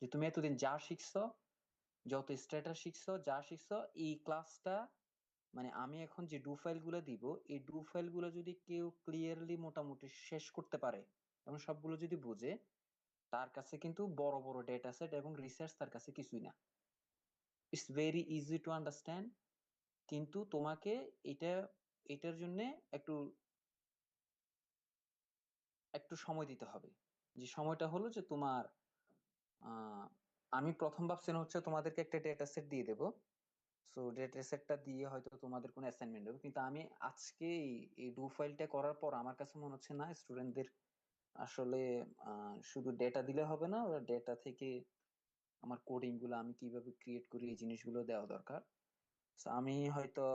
যে তুমি এতদিন যা শিখছো, যত স্ট্যাটাস শিখছো, যা শিখছো, এই ক্লাসটা মানে আমি এখন যে ডু ফাইল গুলো দিব, এই ডু ফাইল গুলো যদি কেউ ক্লিয়ারলি মোটামুটি শেষ করতে পারে এবং সবগুলো যদি বুঝে, তার কাছে কিন্তু বড় বড় ডেটা সেট এবং রিসার্চ তার কাছে কিছুই না। It's very easy to understand. কিন্তু তোমাকে এটা এটার জন্য একটু একটু সময় দিতে হবে। যে সময়টা হলো যে তোমার আহ আমি প্রথম ভাবছিলাম হচ্ছে তোমাদেরকে একটা ডেটা সেট দিয়ে দেবো। সো ডেটা সেটটা দিয়ে হয়তো তোমাদের কোনো অ্যাসাইনমেন্ট হবে, কিন্তু আমি আজকে এই ডু ফাইলটা করার পর আমার কাছে মনে হচ্ছে না স্টুডেন্টদের আসলে শুধু ডেটা দিলে হবে না, ওরা ডেটা থেকে আমার কোডিং গুলো আমি কিভাবে ক্রিয়েট করি এই জিনিসগুলো দেওয়া দরকার। So আমি হয়তো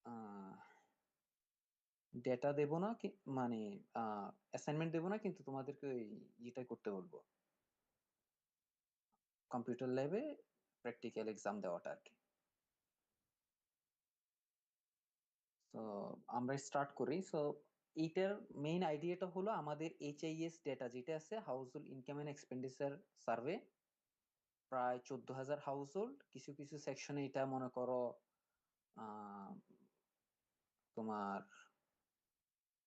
আহ ডেটা দেবো না মানে অ্যাসাইনমেন্ট দেবো না, কিন্তু তোমাদেরকে ওই ইয়েটাই করতে বলবো, কম্পিউটার ল্যাবে প্র্যাকটিক্যাল এক্সাম দেওয়াটা আর কি। তো আমরা স্টার্ট করি। সো এইটার মেইন আইডিয়াটা হলো আমাদের HIS ডেটা যেটা আছে, household income and expenditure survey, প্রায় 14,000 হাউস হোল্ড। কিছু কিছু সেকশনে এটা মনে করো আহ তোমার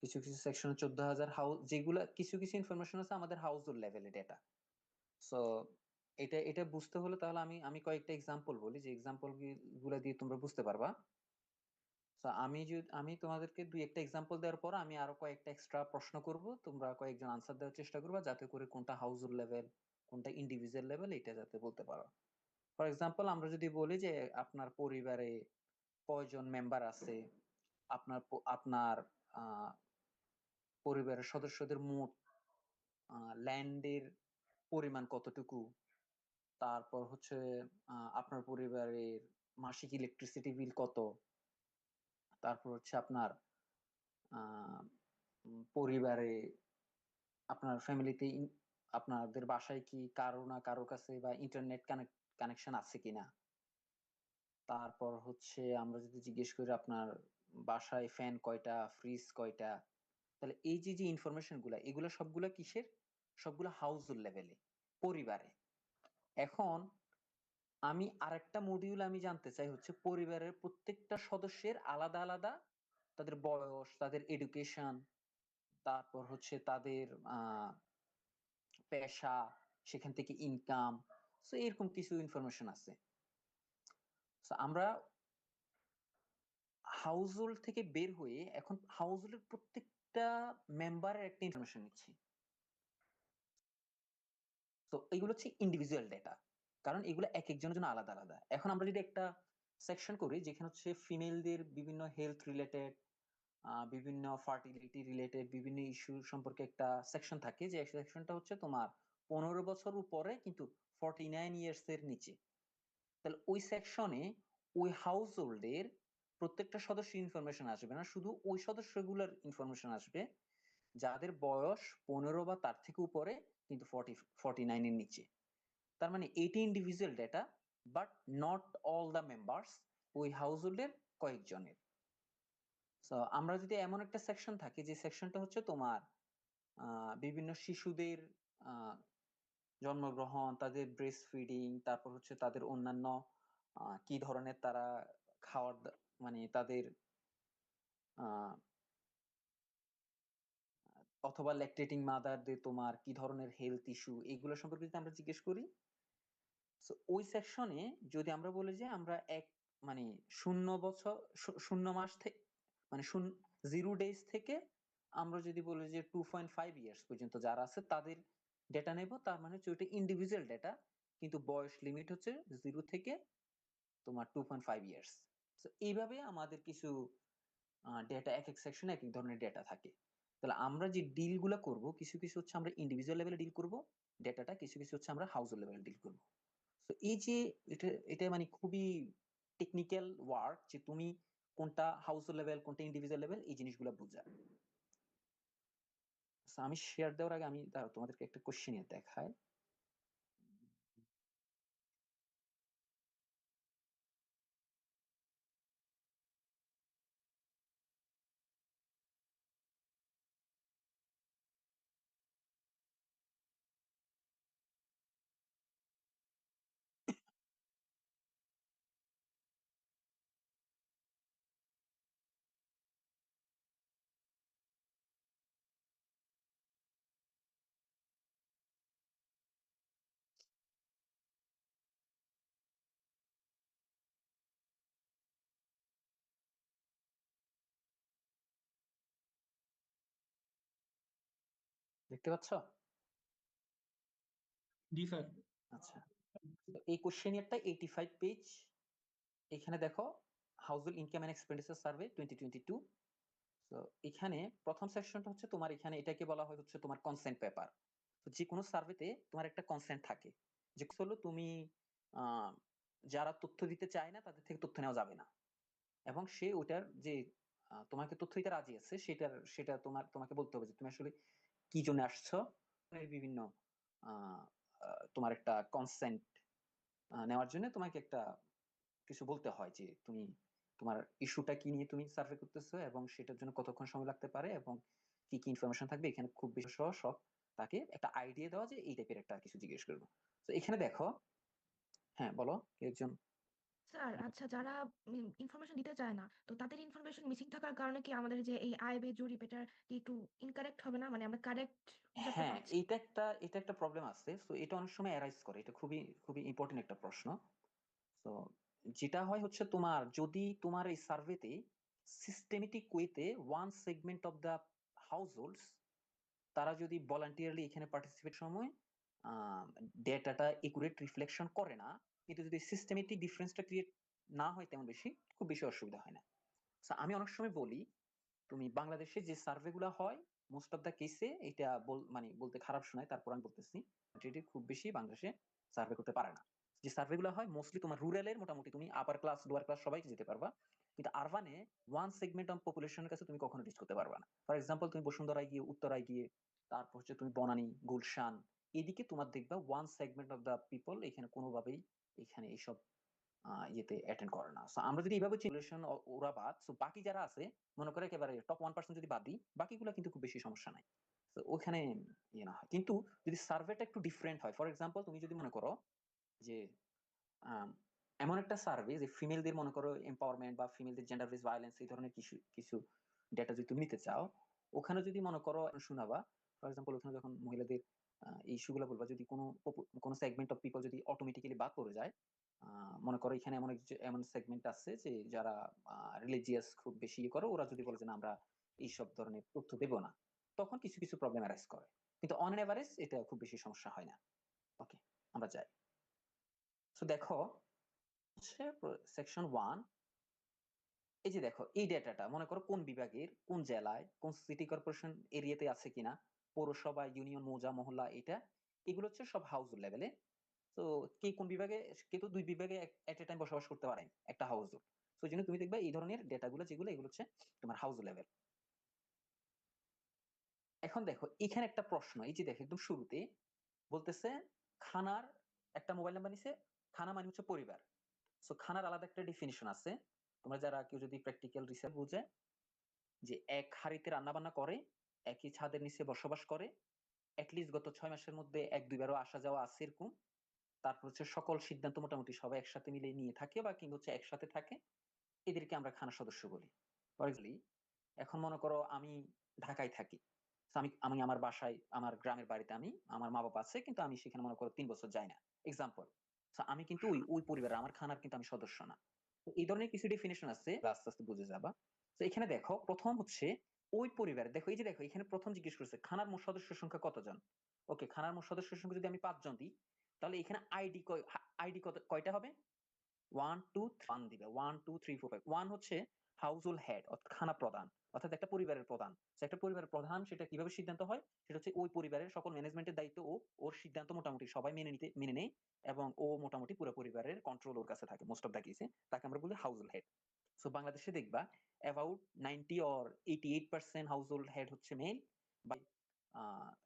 কিছু কিছু সেকশনে 14,000 হাউস, যেগুলা কিছু কিছু ইনফরমেশন আছে আমাদের হাউস হোল্ড লেভেলে ডেটা। সো এটা এটা বুঝতে হলে তাহলে আমি আমি কয়েকটা এক্সাম্পল বলি, যে এক্সাম্পল গুলা দিয়ে তোমরা বুঝতে পারবা। তো আমি যদি আমি তোমাদেরকে দুই একটা এক্সাম্পল দেওয়ার পর আমি আরো কয়েকটা এক্সট্রা প্রশ্ন করব, তোমরা কয়েকজন আনসার দেওয়ার চেষ্টা করবা যাতে করে কোনটা হাউস লেভেল কোনটা ইন্ডিভিজুয়াল লেভেল এটা যাতে বলতে পারো। ফর এক্সাম্পল আমরা যদি বলি যে আপনার পরিবারে কয়জন মেম্বার আছে, আপনার আহ পরিবারের সদস্যদের মোট ল্যান্ডের পরিমাণ কতটুকু, তারপর হচ্ছে আপনার পরিবারের মাসিক ইলেকট্রিসিটি বিল কত, তারপর হচ্ছে আপনার আহ পরিবারে আপনার ফ্যামিলিতে আপনাদের বাসায় কি কারো না কারো কাছে বা ইন্টারনেট কানেকশন আছে কিনা, তারপর হচ্ছে আমরা যদি জিজ্ঞেস করি আপনার বাসায় ফ্যান কয়টা, ফ্রিজ কয়টা। তাহলে এই যে যে ইনফরমেশন গুলা, এগুলা সবগুলা কিসের? সবগুলা হাউস লেভেলে, পরিবারে। এখন আমি আরেকটা মডিউল আমি জানতে চাই হচ্ছে পরিবারের প্রত্যেকটা সদস্যের আলাদা আলাদা তাদের বয়স, তাদের এডুকেশন, তারপর হচ্ছে তাদের পেশা, সেখান থেকে ইনকাম। সো এরকম কিছু ইনফরমেশন আছে। সো আমরা হাউস হোল্ড থেকে বের হয়ে এখন হাউস হোল্ডের প্রত্যেকটা মেম্বারের একটা ইনফরমেশন নিচ্ছি। তো এগুলো হচ্ছে ইন্ডিভিজুয়াল ডেটা, কারণ এগুলো এক একজনের জন্য আলাদা আলাদা। এখন আমরা যদি একটা সেকশন করি যেখানে হচ্ছে ফিমেলদের বিভিন্ন হেলথ রিলেটেড, বিভিন্ন ফার্টিলিটি রিলেটেড বিভিন্ন ইস্যু সম্পর্কে একটা সেকশন থাকে, যে সেকশনটা হচ্ছে তোমার 15 বছর উপরে কিন্তু 49 ইয়ার্স এর নিচে। তাহলে ওই সেকশনে ওই হাউস হোল্ডের প্রত্যেকটা সদস্য ইনফরমেশন আসবে না, শুধু ওই সদস্যগুলোর ইনফরমেশন আসবে যাদের বয়স 15 বা তার থেকে উপরে কিন্তু 49 এর নিচে। তার মানে এইটি individual data, but not all the members, ওই হাউস হোল্ডের কয়েকজনের। তো আমরা যদি এমন একটা সেকশন থাকে যে সেকশনটা হচ্ছে তোমার বিভিন্ন শিশুদের আহ, জন্মগ্রহণ, তাদের ব্রেস্ট ফিডিং, তারপর হচ্ছে তাদের অন্যান্য কি ধরনের তারা মানে তাদের আহ অথবা ল্যাকটেটিং মাদারদের তোমার কি ধরনের হেলথ ইস্যু, এগুলো সম্পর্কে যদি আমরা জিজ্ঞেস করি, তো ওই সেকশনে যদি আমরা বলি যে আমরা মানে 0 বছর, 0 মাস থেকে, মানে 0 ডেজ থেকে আমরা যদি বলি যে 2.5 ইয়ার্স পর্যন্ত যারা আছে তাদের ডেটা নেব, তার মানে হচ্ছে ওইটা ইন্ডিভিজুয়াল ডেটা, কিন্তু বয়স লিমিট হচ্ছে 0 থেকে তোমার 2.5 ইয়ার্স। তো এইভাবে আমাদের কিছু ডেটা, এক এক সেকশনে এক এক ধরনের ডেটা থাকে। তাহলে আমরা যে ডিল গুলা করবো, কিছু কিছু হচ্ছে আমরা ইন্ডিভিজুয়াল লেভেলে ডিল করব ডেটাটা, কিছু কিছু হচ্ছে আমরা হাউস লেভেলে ডিল করব। তো এই যে এটা এটা মানে খুবই টেকনিক্যাল ওয়ার্ক, যে তুমি কোনটা হাউস লেভেল কোনটা ইন্ডিভিজুয়াল লেভেল এই জিনিসগুলো বোঝা। So, আমি শেয়ার দেওয়ার আগে আমি তোমাদেরকে একটা কোশ্চেন দেখাই। দেখতে পাচ্ছ? জি স্যার। আচ্ছা, তো এই কোশ্চেনিয়ারটা 85 পেজ। এখানে দেখো household income and expenditure survey 2022। তো এখানে প্রথম সেকশনটা হচ্ছে তোমার, এখানে এটাকে বলা হয় হচ্ছে তোমার কনসেন্ট পেপার। তো যে কোনো সার্ভেতে তোমার একটা কনসেন্ট থাকে, যে হলো তুমি আহ, যারা তথ্য দিতে চায় না তাদের থেকে তথ্য নেওয়া যাবে না, এবং সে ওটার যে তোমাকে তথ্য দিতে রাজি আছে সেটা তোমাকে বলতে হবে যে তুমি আসলে কি জন্য আসছো। এর বিভিন্ন আহ, তোমার একটা কনসেন্ট নেওয়ার জন্য তোমাকে একটা কিছু বলতে হয় যে তুমি তোমার ইস্যুটা কি নিয়ে তুমি সার্ভে করতেছো, এবং সেটার জন্য কতক্ষণ সময় লাগতে পারে, এবং কি কি ইনফরমেশন থাকবে এখানে খুব বেশি সহ সব তাকে একটা আইডিয়া দেওয়া যে এই টাইপের একটা কিছু জিজ্ঞেস করবো। তো এখানে দেখো, হ্যাঁ বলো কি একজন। স্যার আচ্ছা, যারা ইনফরমেশন দিতে চায় না, তো তাদের ইনফরমেশন মিসিং থাকার কারণে কি আমাদের যে এই আয় ব্যয় জরিপ এটা কি একটু ইনকারেক্ট হবে না? মানে আমরা কারেক্ট হিসাবটা হ্যাঁ, পাচ্ছি? এটা একটা প্রবলেম আছে। তো এটা অনেক সময় অ্যারাইজ করে, এটা খুবই খুবই ইম্পর্টেন্ট একটা প্রশ্ন। তো যেটা হয় হচ্ছে তোমার যদি তোমার এই সার্ভেতে সিস্টেমেটিক ওয়েতে one segment of the house holds তারা যদি ভলান্টিয়ারলি এখানে পার্টিসিপেট সময় ডেটাটা একুরেট রিফ্লেকশন করে না, কিন্তু যদি সিস্টেমেটিক ডিফারেন্সটা ক্রিয়েট না হয় তেমন বেশি, খুব বেশি অসুবিধা হয় না। So, আমি অনেক সময় বলি তুমি বাংলাদেশে যে সার্ভে গুলা হয় মোস্ট অফ দা কেসে এটা মানে বলতে খারাপ শোনায়, তারপর আমি বলতেছি এটি খুব বেশি বাংলাদেশে সার্ভে করতে পারে না। যে সার্ভে গুলো হয় মোস্টলি তোমার রুরালের, মোটামুটি তুমি আপার ক্লাস লোয়ার ক্লাস সবাই যেতে পারবা, কিন্তু আরবানে ওয়ান সেগমেন্ট অফ পপুলেশনের কাছে তুমি কখনো রিচ করতে পারবা না। ফর এক্সাম্পল তুমি বসুন্ধরায় গিয়ে, উত্তরায় গিয়ে, তারপর হচ্ছে তুমি বনানী, গুলশান, এদিকে তোমার দেখবা one segment of the people এখানে কোনোভাবেই এখানে এইসব ইয়েতে অ্যাটেন্ড করে না। সো আমরা যদি এইভাবে সিচুয়েশন ওরা বাদ, সো বাকি যারা আছে মনে করে একেবারে টপ 1% যদি বাদ দিই, বাকিগুলো কিন্তু খুব বেশি সমস্যা নাই। তো ওখানে ইয়ে না হয়, কিন্তু যদি সার্ভেটা একটু ডিফারেন্ট হয়, ফর এক্সাম্পল তুমি যদি মনে করো যে আম, এমন একটা সার্ভে যে ফিমেলদের মনে করো এম্পাওয়ারমেন্ট বা ফিমেলদের জেন্ডার বেস ভায়োলেন্স এই ধরনের কিছু কিছু ডেটা যদি তুমি নিতে চাও, ওখানে যদি মনে করো শোনাবা, ফর এক্সাম্পল ওখানে যখন মহিলাদের এই ইস্যুগুলো বলবা, যদি কোনো সেগমেন্ট অফ পিপল যদি অটোমেটিক্যালি বাদ পড়ে যায়, মনে করো এখানে এমন সেগমেন্ট আছে যে যারা রিলিজিয়াস খুব বেশি ইয়ে করে, ওরা যদি বলে যে না, আমরা এইসব ধরনের তথ্য দেবো না, তখন কিছু কিছু প্রবলেম অ্যারাইজ করে, কিন্তু অন এভারেজ এটা খুব বেশি সমস্যা হয় না। ওকে, আমরা যাই। তো দেখো হচ্ছে সেকশন 1। এই যে দেখো এই ডেটাটা মনে করো কোন বিভাগের, কোন জেলায়, কোন সিটি কর্পোরেশন এরিয়াতে আছে কিনা, পৌরসভা, ইউনিয়ন, মৌজা, মহল্লা, এটা এগুলো হচ্ছে সব হাউস লেভেলে। তো কে কোন বিভাগে, কে তো দুই বিভাগে এট এ টাইম বসবাস করতে পারে একটা হাউস। তো এই জন্য তুমি দেখবে এই ধরনের ডেটাগুলো যেগুলো, এগুলো হচ্ছে তোমার হাউস লেভেল। এখন দেখো এখানে একটা প্রশ্ন, এই যে দেখো একদম শুরুতে বলতেছে খানার একটা মোবাইল নাম্বার নিছে, খানা মানে হচ্ছে পরিবার। সো খানার আলাদা একটা ডেফিনিশন আছে। তোমরা যারা কেউ যদি প্র্যাকটিক্যাল রিসার্চ বুঝে, যে এক হাঁড়িতে রান্না বান্না করে, একই ছাদের নিচে বসবাস করে, অ্যাটলিস্ট গত 6 মাসের মধ্যে এক দুইবারও আসা যাওয়া আছে এরকম, তারপর হচ্ছে সকল সিদ্ধান্ত মোটামুটি সবাই একসাথে মিলে নিয়ে থাকে, বা কিংবা হচ্ছে একসাথে থাকে, এদেরকে আমরা খানা সদস্য বলি। ফর এক্সাম্পল, এখন মনে করো আমি ঢাকায় থাকি। So আমি আমি আমার বাসায়, আমার গ্রামের বাড়িতে আমি, আমার মা বাবা আছে, কিন্তু আমি সেখানে মনে করো 3 বছর যাই না, এক্সাম্পল। আমি কিন্তু ওই ওই পরিবারের, আমার খানার কিন্তু আমি সদস্য না। তো এই ধরনের কিছু ডেফিনেশন আছে, আস্তে আস্তে বুঝে যাবা। তো এখানে দেখো প্রথম হচ্ছে ওই পরিবার, দেখো এই যে দেখো এখানে প্রথম জিজ্ঞেস করছে খানার মোট সদস্য সংখ্যা কতজন। ওকে, খানার মোট সদস্য সংখ্যা যদি আমি 5 জন দিই, তাহলে এখানে আইডি কয়টা হবে? 1 2 3 দিবে, 1 2 3 4 5। ওয়ান হচ্ছে হাউস হোল্ড হেড, অর্থাৎ খানা প্রধান, অর্থাৎ একটা পরিবারের প্রধান। So, একটা পরিবারের প্রধান সেটা কিভাবে সিদ্ধান্ত হয়, সেটা হচ্ছে ওই পরিবারের সকল ম্যানেজমেন্টের দায়িত্ব ওর সিদ্ধান্ত মোটামুটি সবাই মেনে নেয়, এবং ও মোটামুটি পুরো পরিবারের কন্ট্রোল ওর কাছে থাকে মোস্ট অফ দা কেসে, তাকে আমরা বলি হাউস হোল্ড হেড। সো বাংলাদেশে দেখবা about 90 or 88% house hold head হচ্ছে মেল, বা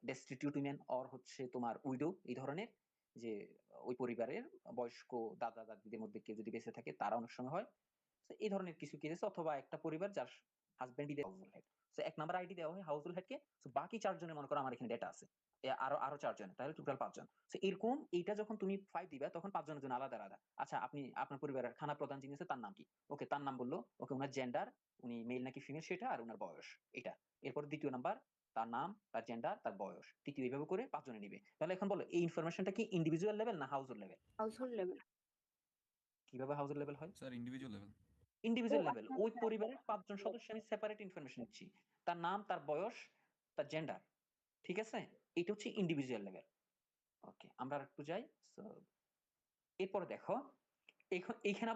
ডেস্টিটিউট উইমেন অর হচ্ছে তোমার উইডো, এই ধরনের, যে ওই পরিবারের বয়স্ক দাদা দাদিদের মধ্যে কেউ যদি বেঁচে থাকে তারা অনেক সময় হয়। তো এই ধরনের কিছু কেস, অথবা একটা পরিবার যার হাজবেন্ড হাউসফুল হেড। তো 1 নাম্বার আইডি দেওয়া হয় হাউসফুল হেডকে। তো বাকি 4 জনের মনে করো আমার এখানে ডেটা আছে, আরো আরো 4 জন, তাহলে টোটাল 5 জন। তো এরকম এইটা যখন তুমি 5 দিবা, তখন 5 জনের জন্য আলাদা আলাদা। আচ্ছা, আপনি আপনার পরিবারের খানা প্রধান যিনি আছে তার নাম কি? ওকে, তার নাম বললো, ওকে ওনার জেন্ডার, উনি মেল নাকি ফিমেল সেটা, আর ওনার বয়স এটা। এরপর দ্বিতীয় নাম্বার তার নাম, তার জেন্ডার, তার বয়স। তৃতীয়, এইভাবে করে 5 জনে নিবে। তাহলে এখন বলো এই ইনফরমেশনটা কি ইন্ডিভিজুয়াল লেভেল না হাউস লেভেল? Household level. কিভাবে হাউস লেভেল হয়? Sir individual level. ও ইন্ডিভিজুয়াল লেভেল, আচ্ছা ওই আচ্ছা। পরিবারের 5 জন সদস্য আমি সেপারেট ইনফরমেশন দিচ্ছি, তার নাম, তার বয়স, তার জেন্ডার, ঠিক আছে? এটা হচ্ছে ইন্ডিভিজুয়াল লেভেল। ওকে, আমরা আর একটু যাই। So, এরপরে দেখো, এইখানে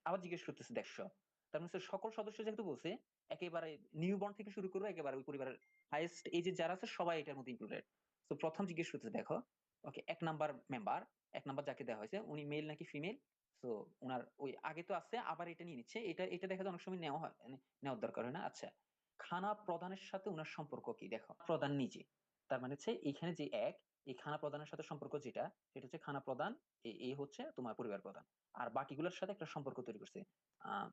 আবার জিজ্ঞেস করতেছে, দেখছো তার মানে হচ্ছে সকল সদস্য যেহেতু বলছে, একেবারে নিউবর্ন থেকে শুরু করে একেবারে ওই পরিবারের হাইয়েস্ট এজে যারা আছে সবাই এটার মধ্যে ইনক্লুডেড। তো প্রথম জিজ্ঞেস করতেছে, দেখো ওকে, এক নাম্বার যাকে দেওয়া হয়েছে উনি মেল নাকি ফিমেল। তো উনার ওই আগে তো আছে, আবার এটা নিয়ে নিচ্ছে, এটা এটা দেখা যায় অনেক সময় নেওয়া হয়, নেওয়ার দরকার হয় না। আচ্ছা, খানা প্রদানের সাথে উনার সম্পর্ক কি, দেখো প্রদান নিজে, তার মানে হচ্ছে এইখানে যে এই খানা প্রদানের সাথে সম্পর্ক যেটা, সেটা হচ্ছে খানা প্রদান, এই হচ্ছে তোমার পরিবার প্রধান। আর বাকিগুলোর সাথে একটা সম্পর্ক তৈরি করছে। আহ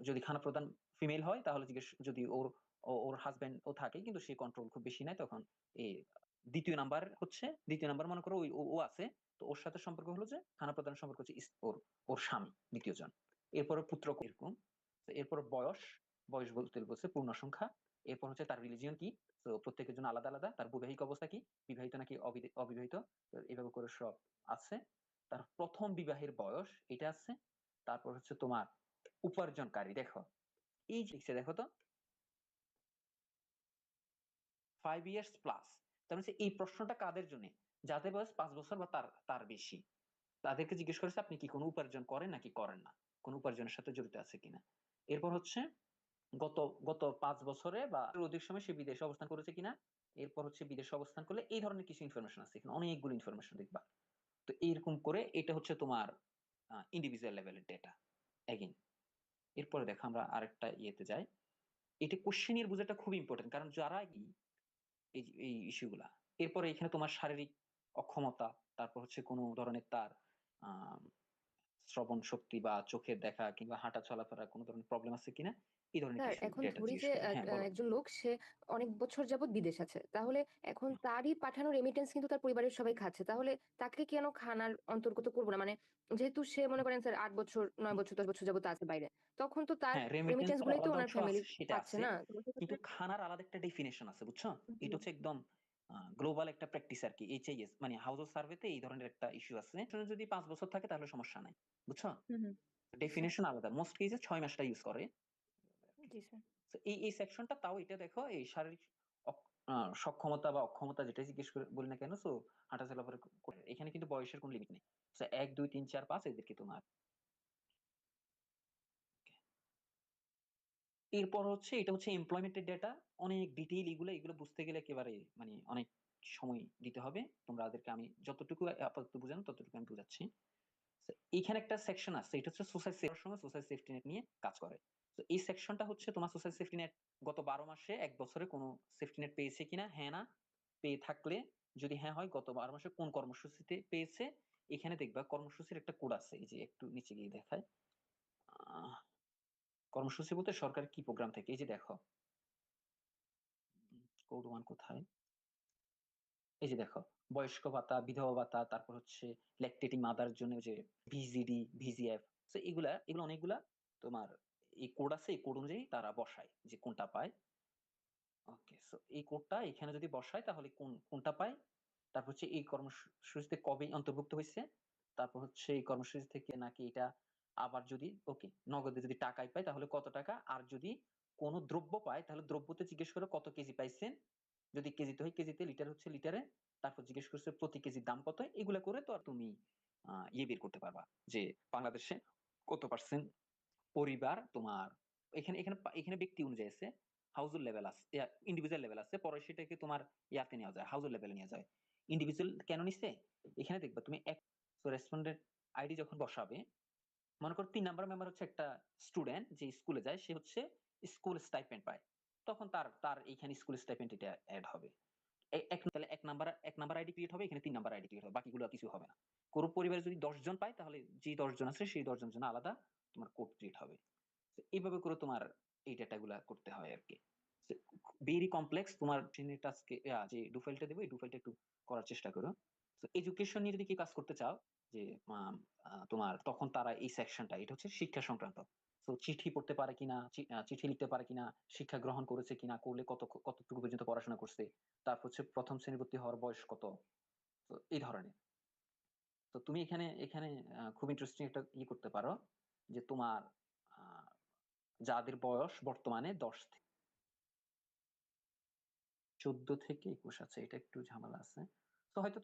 যদি খানা প্রধান ফিমেল হয় তাহলে জিজ্ঞেস, যদি ওর হাজবেন্ড ও থাকে কিন্তু সে কন্ট্রোল খুব বেশি নাই, তখন এই দ্বিতীয় নাম্বার মনে করো ও আছে, তো ওর সাথে সম্পর্ক হলো যে খানা প্রধানের সম্পর্ক হচ্ছে ওর ওর স্বামী দ্বিতীয় জন। এরপরে পুত্র এরকম। তো এরপর বয়স বলছে পূর্ণ সংখ্যা। এরপর হচ্ছে তার রিলিজিয়ন কি, তো প্রত্যেকের জন্য আলাদা আলাদা, তার বৈবাহিক অবস্থা কি, বিবাহিত নাকি অবিবাহিত, তো এইভাবে করে সব আছে। তার প্রথম বিবাহের বয়স এটা আছে। তারপর হচ্ছে তোমার উপার্জনকারী, দেখো এই যে লিখছে, দেখো তো 5 ইয়ার্স প্লাস। তার মানে হচ্ছে এই প্রশ্নটা কাদের জন্য, যাদের বয়স 5 বছর বা তার তার বেশি, তাদেরকে জিজ্ঞেস করেছে আপনি কি কোনো উপার্জন করেন নাকি করেন না, কোন উপার্জনের সাথে জড়িত আছে কিনা। এরপর হচ্ছে গত গত 5 বছরে বা অধিক সময় সে বিদেশে অবস্থান করেছে কিনা। এরপর হচ্ছে বিদেশে অবস্থান করলে এই ধরনের কিছু ইনফরমেশন আছে, এখানে অনেকগুলো ইনফরমেশন দেখবা। তো এইরকম করে এটা হচ্ছে তোমার ইন্ডিভিজুয়াল লেভেলের ডেটা। এগেইন, এরপরে দেখো আমরা আরেকটা ইয়েতে যাই। এটা কোশ্চেনের বোঝাটা খুব ইম্পর্টেন্ট, কারণ যারা এই এই ইস্যুগুলা, এরপরে এখানে তোমার শারীরিক অক্ষমতা, তারপর হচ্ছে কোনো ধরনের তার আহ শ্রবণ শক্তি বা চোখের দেখা কিংবা হাঁটা চলাফেরা কোনো ধরনের প্রবলেম আছে কিনা, এই ধরনের স্যার কিছু এখন ডেটা ধরি জিজ্ঞেস যে করে। হ্যাঁ বলো। একজন লোক সে অনেক বছর যাবত বিদেশ আছে, তাহলে এখন তারই পাঠানো রেমিটেন্স কিন্তু তার পরিবারের সবাই খাচ্ছে, তাহলে তাকে কেন খানার অন্তর্গত করবো না? মানে যেহেতু সে মনে করেন স্যার 8 বছর 9 বছর 10 বছর যাবত আছে বাইরে, তখন তো তার হ্যাঁ, রেমিটেন্স রেমিটেন্সের গুলোই তো আলাদা ওনার অংশ ফ্যামিলি আছে, সেটা পাচ্ছে আছে, না, তো কিন্তু সেক্ষেত্রে খানার আলাদা একটা ডেফিনেশন আছে, বুঝছো। জি। এটা হচ্ছে একদম গ্লোবাল একটা প্র্যাকটিস আর কি, এইচআইএস মানে হাউস অফ সার্ভেতে এই ধরনের একটা ইস্যু আছে। যদি 5 বছর থাকে তাহলে সমস্যা নাই, বুঝছো। হুম হুম। আচ্ছা। ডেফিনেশন আলাদা, মোস্ট কেসে 6 মাসটা ইউজ করে। জি স্যার। তো এই সেকশনটা, তাও এটা দেখো এই শারীরিক সক্ষমতা বা অক্ষমতা যেটা জিজ্ঞেস করে বলি না কেন, সো হাঁটা চলাফেরা এখানে কিন্তু বয়সের কোনো লিমিট নেই। 1 2 3 4 5 এদেরকে তোমার। এরপর হচ্ছে এটা হচ্ছে এমপ্লয়মেন্টের ডেটা, অনেক ডিটেইল, এগুলো বুঝতে গেলে একেবারে মানে অনেক সময় দিতে হবে। তোমরা ওদেরকে, আমি যতটুকু আপাতত বুঝানো ততটুকু আমি বুঝাচ্ছি। So, এইখানে একটা সেকশন আছে, এটা হচ্ছে সোসাইটি সেফটি নেট নিয়ে কাজ করে। তো এই সেকশনটা হচ্ছে তোমার সোসাইটি সেফটি নেট গত 12 মাসে 1 বছরে কোনো সেফটি নেট পেয়েছে কিনা, হ্যাঁ না, পেয়ে থাকলে যদি হ্যাঁ হয় গত 12 মাসে কোন কর্মসূচিতে পেয়েছে। এখানে দেখবা কর্মসূচির একটা কোড আছে, এই যে একটু নিচে গিয়ে দেখায়। আহ কর্মসূচি বলতে সরকার কি প্রোগ্রাম থেকে, এই যে দেখো কোড 1 কোথায়, এই যে দেখো বয়স্ক ভাতা, বিধবা ভাতা, তারপর হচ্ছে ল্যাকটেটিং মাদার জন্য যে ভিজিডি, ভিজিএফ। তো এগুলো অনেকগুলা তোমার এই কোড আছে, এই কোড অনুযায়ী তারা বসায় যে কোনটা পায়। ওকে, সো এই কোডটা এখানে যদি বসায় তাহলে কোনটা পায়। তারপর হচ্ছে এই কর্মসূচিতে কবে অন্তর্ভুক্ত হয়েছে, তারপর হচ্ছে এই কর্মসূচি থেকে নাকি এটা আবার যদি ওকে নগদে যদি টাকায় পায় তাহলে কত টাকা, আর যদি কোনো দ্রব্য পায় তাহলে দ্রব্যতে জিজ্ঞেস করে কত কেজি পাইছেন, যদি কেজিতে হয় কেজিতে, লিটার হচ্ছে লিটারে, তারপর জিজ্ঞেস করছে প্রতি কেজির দাম কত। এগুলা করে তো আর তুমি ইয়ে বের করতে পারবা যে বাংলাদেশে কত পার্সেন্ট পরিবার তোমার, এখানে এখানে এখানে ব্যক্তি অনুযায়ী আছে, হাউজহোল্ড লেভেল আছে, ইন্ডিভিজুয়াল লেভেল আছে, পরে সেটাকে তোমার ইয়াতে নেওয়া যায়, হাউজহোল্ড লেভেলে নেওয়া যায়। ইন্ডিভিজুয়াল কেন নিচ্ছে, এখানে দেখবা তুমি এক রেসপন্ডেন্ট আইডি যখন বসাবে, মনে করো 3 নাম্বার মেম্বার হচ্ছে একটা স্টুডেন্ট যে স্কুলে যায়, সে হচ্ছে স্কুল স্টাইপেন্ড পায়, তখন তার তার এইখানে স্কুল স্টাইপেন্ড এটা অ্যাড হবে। তাহলে এক নাম্বার আইডি ক্রিয়েট হবে, এখানে 3 নাম্বার আইডি ক্রিয়েট হবে, বাকিগুলো কিছু হবে না। কোনো পরিবারে যদি 10 জন পায় তাহলে যে 10 জন আছে সেই 10 জনের জন্য আলাদা তোমার কোড ক্রিয়েট হবে। তো এইভাবে করে তোমার এই ডেটা গুলা করতে হয় আর কি। ভেরি কমপ্লেক্স, তোমার টাস্কে যে ডুফাইলটা দেবো, এই ডুফাইলটা একটু করার চেষ্টা করো। তো এডুকেশন নিয়ে যদি কি কাজ করতে চাও, যে তোমার তখন তারা এই সেকশনটা, এটা হচ্ছে শিক্ষা সংক্রান্ত। তো চিঠি পড়তে পারে কিনা, চিঠি লিখতে পারে কিনা, শিক্ষা গ্রহণ করেছে কিনা, করলে কতটুকু পর্যন্ত পড়াশোনা করছে, তারপর হচ্ছে প্রথম শ্রেণী ভর্তি হওয়ার বয়স কত, তো এই ধরনের। তো তুমি এখানে এখানে খুব ইন্টারেস্টিং একটা করতে পারো, যে তোমার আহ, যাদের বয়স বর্তমানে 10 14 থেকে 21, আচ্ছা এটা একটু ঝামেলা আছে। তো হয়তো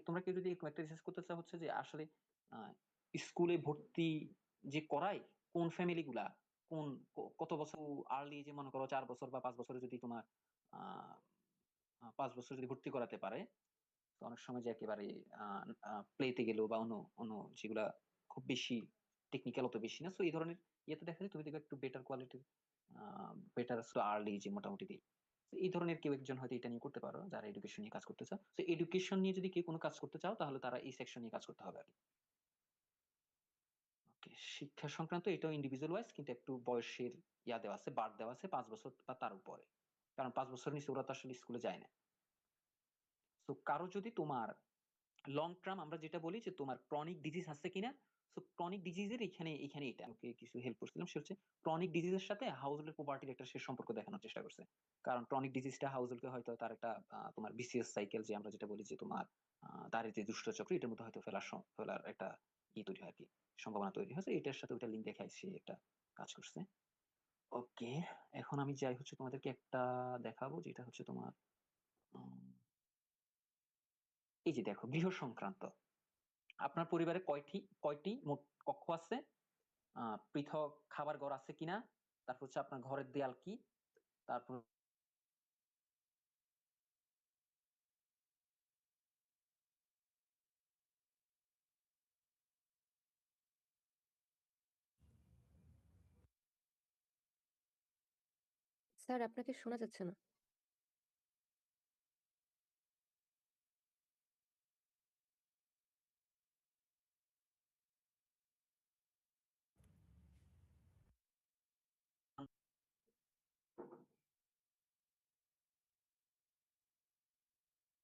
তোমরা কেউ যদি এরকম একটা রিসার্চ করতে চাও হচ্ছে যে আসলে আহ, স্কুলে ভর্তি যে করায় কোন ফ্যামিলি গুলা কত বছর আর্লি, যে মনে করো 4 বছর বা 5 বছরে যদি তোমার 5 বছর যদি ভর্তি করাতে পারে, তো অনেক সময় যে একেবারে প্লেতে গেলেও বা অন্য অন্য যেগুলা খুব বেশি টেকনিক্যাল অত বেশি না, তো এই ধরনের ইয়েতে দেখা যায় তুমি দেখবে একটু বেটার কোয়ালিটির, বেটার আর্লি যে মোটামুটি দিই। তো এই ধরনের কেউ একজন হয়তো এটা নিয়ে করতে পারো, যারা এডুকেশন নিয়ে কাজ করতে চাও। তো এডুকেশন নিয়ে যদি কেউ কোনো কাজ করতে চাও তাহলে তারা এই সেকশন নিয়ে কাজ করতে হবে আর কি। ওকে, শিক্ষা সংক্রান্ত এটাও ইন্ডিভিজুয়াল ওয়াইজ, কিন্তু একটু বয়সের দেওয়া আছে, বার দেওয়া আছে 5 বছর বা তার উপরে, কারণ 5 বছর নিচে ওরা তো আসলে স্কুলে যায় না। তো কারো যদি তোমার লং টার্ম, আমরা যেটা বলি যে তোমার ক্রনিক ডিজিজ আছে কিনা, সো ক্রনিক ডিজিজের এখানে এখানে এটা ওকে কিছু হেল্প করছিলাম, সে হচ্ছে ক্রনিক ডিজিজের সাথে হাউজহোল্ডের প্রপার্টির একটা সে সম্পর্ক দেখানোর চেষ্টা করছে। কারণ ক্রনিক ডিজিজটা হাউজহোল্ডকে হয়তো তার একটা তোমার বিসিএস সাইকেল, যে আমরা যেটা বলি যে তোমার দারিদ্র্য দুষ্টচক্র, এটার মধ্যে হয়তো ফেলার একটা তৈরি হয় আর কি, সম্ভাবনা তৈরি হয়েছে, এটার সাথে ওইটা লিঙ্ক দেখায় সে একটা কাজ করছে। ওকে, এখন আমি যাই হচ্ছে তোমাদেরকে একটা দেখাবো, যেটা হচ্ছে তোমার উম, এই যে দেখো গৃহ সংক্রান্ত, আপনার পরিবারে কয়টি কয়টি মোট কক্ষ আছে, পৃথক খাবার ঘর আছে কিনা, তারপর হচ্ছে আপনার ঘরের দেয়াল কি, তারপর স্যার আপনাকে শোনা যাচ্ছে না।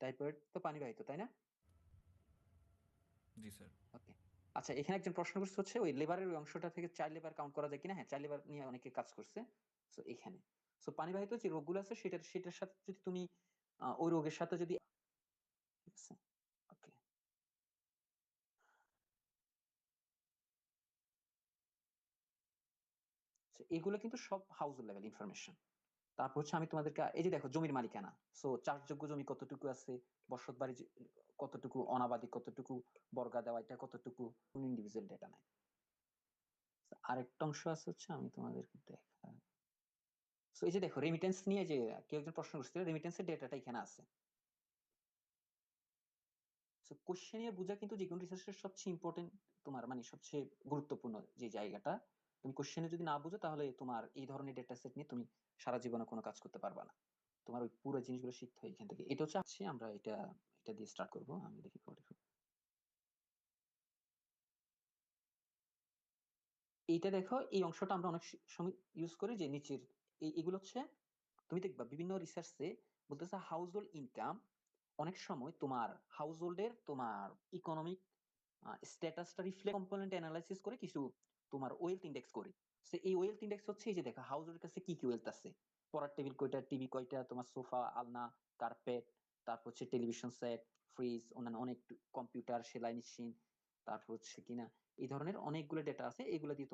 টাইপয়েড তো পানিবাহিত, তাই না? জি স্যার। ওকে, আচ্ছা এখানে একজন প্রশ্ন করছে হচ্ছে ওই লেবারের ওই অংশটা থেকে চাইল্ড লেবার কাউন্ট করা যায় কিনা। হ্যাঁ, চাইল্ড লেবার নিয়ে অনেকে কাজ করছে। তো এখানে পানিবাহিত যে রোগগুলো আছে সেটার সেটার সাথে যদি তুমি ওই রোগের সাথে যদি, ঠিক আছে, ওকে, এগুলো কিন্তু সব হাউস লেভেল ইনফরমেশন। তারপর হচ্ছে আমি তোমাদেরকে এই যে দেখো জমির মালিকানা, চাষযোগ্য জমি কতটুকু আছে, বসত বাড়ি কতটুকু, অনাবাদি কতটুকু, বর্গা দেওয়া এটা কতটুকু, কোন ইন্ডিভিজুয়াল ডেটা নাই। আরেকটা অংশ আছে হচ্ছে আমি তোমাদেরকে দেখা, এই যে দেখো রেমিটেন্স নিয়ে যে কেউ একজন প্রশ্ন করছিল, রেমিটেন্সের ডেটাটা এখানে আছে। কোশ্চেন বোঝা কিন্তু যে কোনো রিসার্চের সবচেয়ে ইম্পর্টেন্ট, তোমার মানে সবচেয়ে গুরুত্বপূর্ণ যে জায়গাটা। তুমি কোশ্চেনে যদি না বুঝো তাহলে তোমার এই ধরনের ডেটা সেট নিয়ে তুমি সারা জীবনে কোনো কাজ করতে পারবা না। তোমার ওই পুরো জিনিসগুলো শিখতে হয় এখান থেকে। এটা হচ্ছে আসছি আমরা এটা এটা দিয়ে স্টার্ট করবো, আমি দেখি পরে। এইটা দেখো, এই অংশটা আমরা অনেক সময় ইউজ করি, যে নিচের এগুলো হচ্ছে তুমি দেখবা বিভিন্ন রিসার্চে বলতেছে হাউস হোল্ড ইনকাম, অনেক সময় তোমার হাউস হোল্ডের তোমার ইকোনমিক স্ট্যাটাসটা রিফ্লেক্ট কম্পোনেন্ট অ্যানালাইসিস করে কিছু তোমার ওয়েলথ ইন্ডেক্স করে। এই ওয়েলথ ইন্ডেক্স হচ্ছে এই যে দেখো হাউস হোল্ডের কাছে কি কি ওয়েলথ আছে, পড়ার টেবিল কয়টা, টিভি কয়টা, তোমার সোফা, আলনা, কার্পেট, তারপর হচ্ছে টেলিভিশন সেট, ফ্রিজ, অন্যান্য অনেক কম্পিউটার, সেলাই মেশিন, তারপর হচ্ছে কিনা এই ধরনের অনেকগুলো ডেটা আছে। এগুলো দিয়ে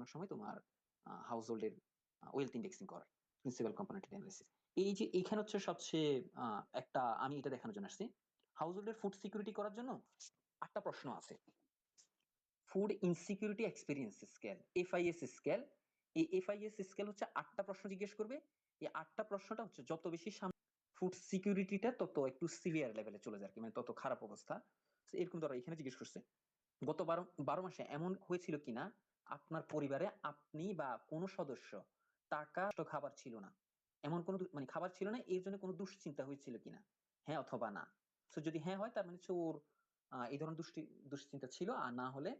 অনেক সময় তোমার হাউস হোল্ডের ওয়েলথ ইন্ডেক্সিং করে, প্রিন্সিপাল কম্পোনেন্ট অ্যানালাইসিস। এই যে এইখানে হচ্ছে সবচেয়ে একটা আমি এটা দেখানোর জন্য আসছি, হাউস হোল্ডের ফুড সিকিউরিটি করার জন্য 8টা প্রশ্ন আছে। Food insecurity experience scale, FIS scale. এই এফআইএস স্কেল হচ্ছে 8টা প্রশ্ন জিজ্ঞেস করবে। এই 8টা প্রশ্নটা হচ্ছে যত বেশি সামনে ফুড সিকিউরিটিটা তত একটু সিভিয়ার লেভেলে চলে যায় আর কি, মানে তত খারাপ অবস্থা। এরকম ধরো এখানে জিজ্ঞেস করছে গত 12 মাসে এমন হয়েছিল কিনা আপনার পরিবারে আপনি বা কোনো সদস্য টাকা খাবার ছিল না, এমন কোনো মানে খাবার ছিল না এর জন্য কোনো দুশ্চিন্তা হয়েছিল কিনা, হ্যাঁ অথবা না। যদি হ্যাঁ হয় তার মানে হচ্ছে ওর এই ধরনের দুশ্চিন্তা ছিল, আর না হলে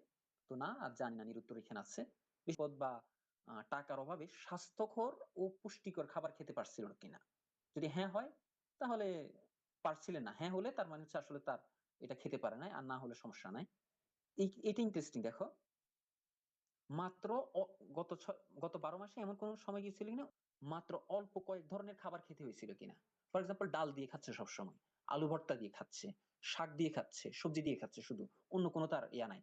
তো না, আর জানি না, নিরুত্তর এখানে আছে। বিপদ বা টাকার অভাবে স্বাস্থ্যকর ও পুষ্টিকর খাবার খেতে পারছিল না কিনা। যদি হ্যাঁ হয় তাহলে পারছিলেন না, হ্যাঁ হলে তার মানে হচ্ছে আসলে তার এটা খেতে পারে নাই, আর না হলে সমস্যা নাই। এটা ইন্টারেস্টিং দেখো, মাত্র গত 12 মাসে এমন কোন সময় গিয়েছিল কিনা মাত্র অল্প কয়েক ধরনের খাবার খেতে হয়েছিল কিনা। ফর এক্সাম্পল ডাল দিয়ে খাচ্ছে সব সময়, আলু ভর্তা দিয়ে খাচ্ছে, শাক দিয়ে খাচ্ছে, সবজি দিয়ে খাচ্ছে শুধু, অন্য কোনো তার ইয়া নাই।